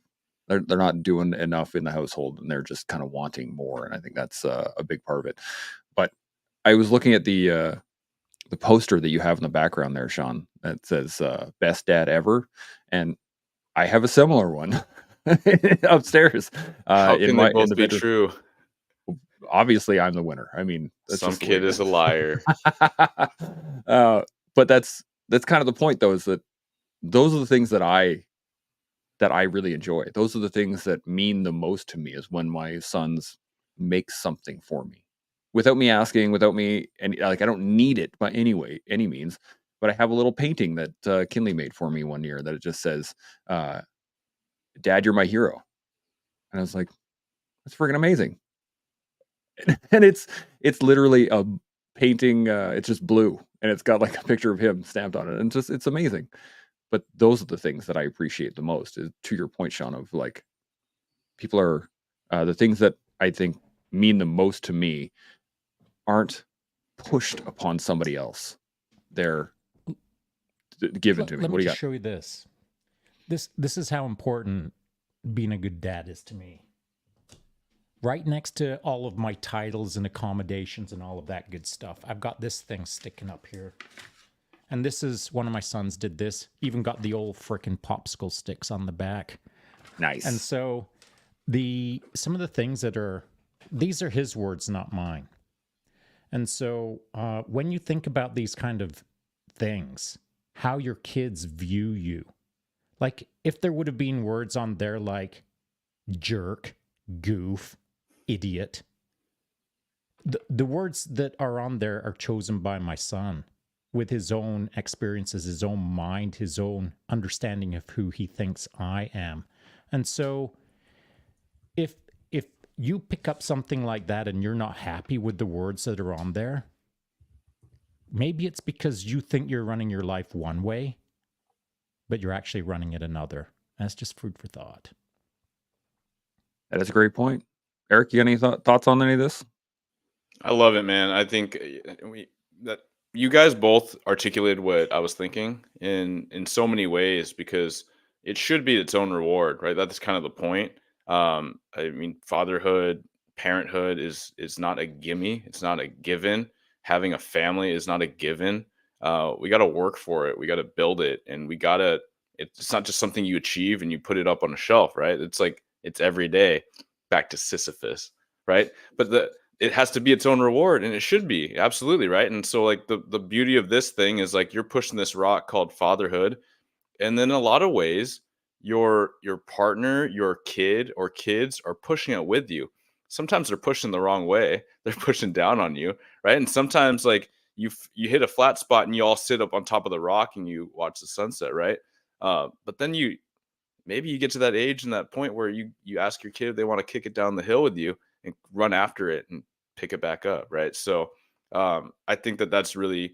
They're not doing enough in the household, and they're just kind of wanting more. And I think that's a big part of it. But I was looking at the poster that you have in the background there, Sean, that says "Best Dad Ever," and I have a similar one upstairs. How can they both the be bedroom. true? Obviously, I'm the winner. I mean, that's Some just the way kid it is a liar. But that's kind of the point, though, is that those are the things that I really enjoy. Those are the things that mean the most to me, is when my sons make something for me without me asking, without me, and like I don't need it by any means. But I have a little painting that Kinley made for me one year that it just says, "Dad, you're my hero," and I was like, "That's freaking amazing." And it's literally a painting. It's just blue, and it's got like a picture of him stamped on it, and it's amazing. But those are the things that I appreciate the most. Is, to your point, Sean, of like people are the things that I think mean the most to me aren't pushed upon somebody else. They're given to me. Let What me do you just got? show you this. This is how important being a good dad is to me. Right next to all of my titles and accommodations and all of that good stuff, I've got this thing sticking up here. And this is one of my sons did this, even got the old frickin' popsicle sticks on the back. Nice. And so some of the things these are his words, not mine. And so when you think about these kind of things, how your kids view you, like if there would have been words on there like jerk, goof, idiot, the words that are on there are chosen by my son with his own experiences, his own mind, his own understanding of who he thinks I am. And so if you pick up something like that and you're not happy with the words that are on there, maybe it's because you think you're running your life one way, but you're actually running it another. That's just food for thought. That is a great point. Eric, you got any thoughts on any of this? I love it, man. I think that you guys both articulated what I was thinking in so many ways, because it should be its own reward, right? That's kind of the point. I mean, fatherhood, parenthood is not a gimme. It's not a given. Having a family is not a given. We got to work for it. We got to build it, and we got to. It's not just something you achieve and you put it up on a shelf, right? It's like it's every day. Back to Sisyphus, right? But it has to be its own reward, and it should be absolutely right. And so, like the beauty of this thing is like you're pushing this rock called fatherhood, and then in a lot of ways your partner, your kid or kids are pushing it with you. Sometimes they're pushing the wrong way. They're pushing down on you, right? And sometimes like you hit a flat spot and you all sit up on top of the rock and you watch the sunset, right? But then maybe you get to that age and that point where you ask your kid if they want to kick it down the hill with you and run after it and pick it back up, right? So I think that's really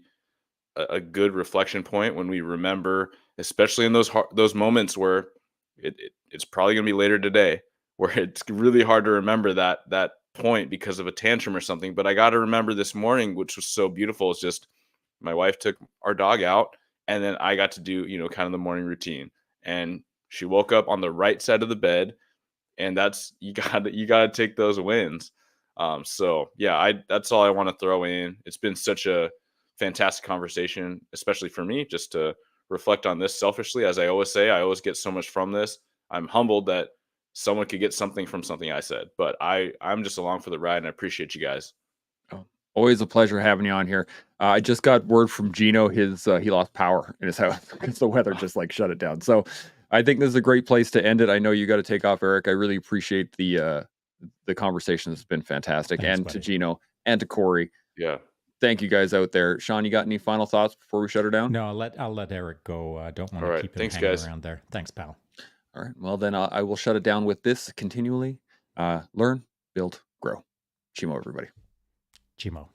a good reflection point when we remember, especially in those moments where it's probably going to be later today, where it's really hard to remember that point because of a tantrum or something. But I got to remember this morning, which was so beautiful, is just my wife took our dog out, and then I got to do kind of the morning routine, and she woke up on the right side of the bed, and that's you got to take those wins. So yeah, that's all I want to throw in. It's been such a fantastic conversation, especially for me, just to reflect on this selfishly. As I always say, I always get so much from this. I'm humbled that someone could get something from something I said, but I'm just along for the ride, and I appreciate you guys. Oh, always a pleasure having you on here. I just got word from Gino. He lost power in his house because the weather just like shut it down. So I think this is a great place to end it. I know you got to take off, Eric. I really appreciate the conversation. It's been fantastic. Thanks, and buddy. to Gino and to Corey. Yeah. Thank you guys out there. Sean, you got any final thoughts before we shut her down? No, I'll let Eric go. I don't want All to right. keep him Thanks, hanging guys. around there. Thanks, pal. All right. Well, then I will shut it down with this continually. Learn, build, grow. Chimo, everybody. Chimo.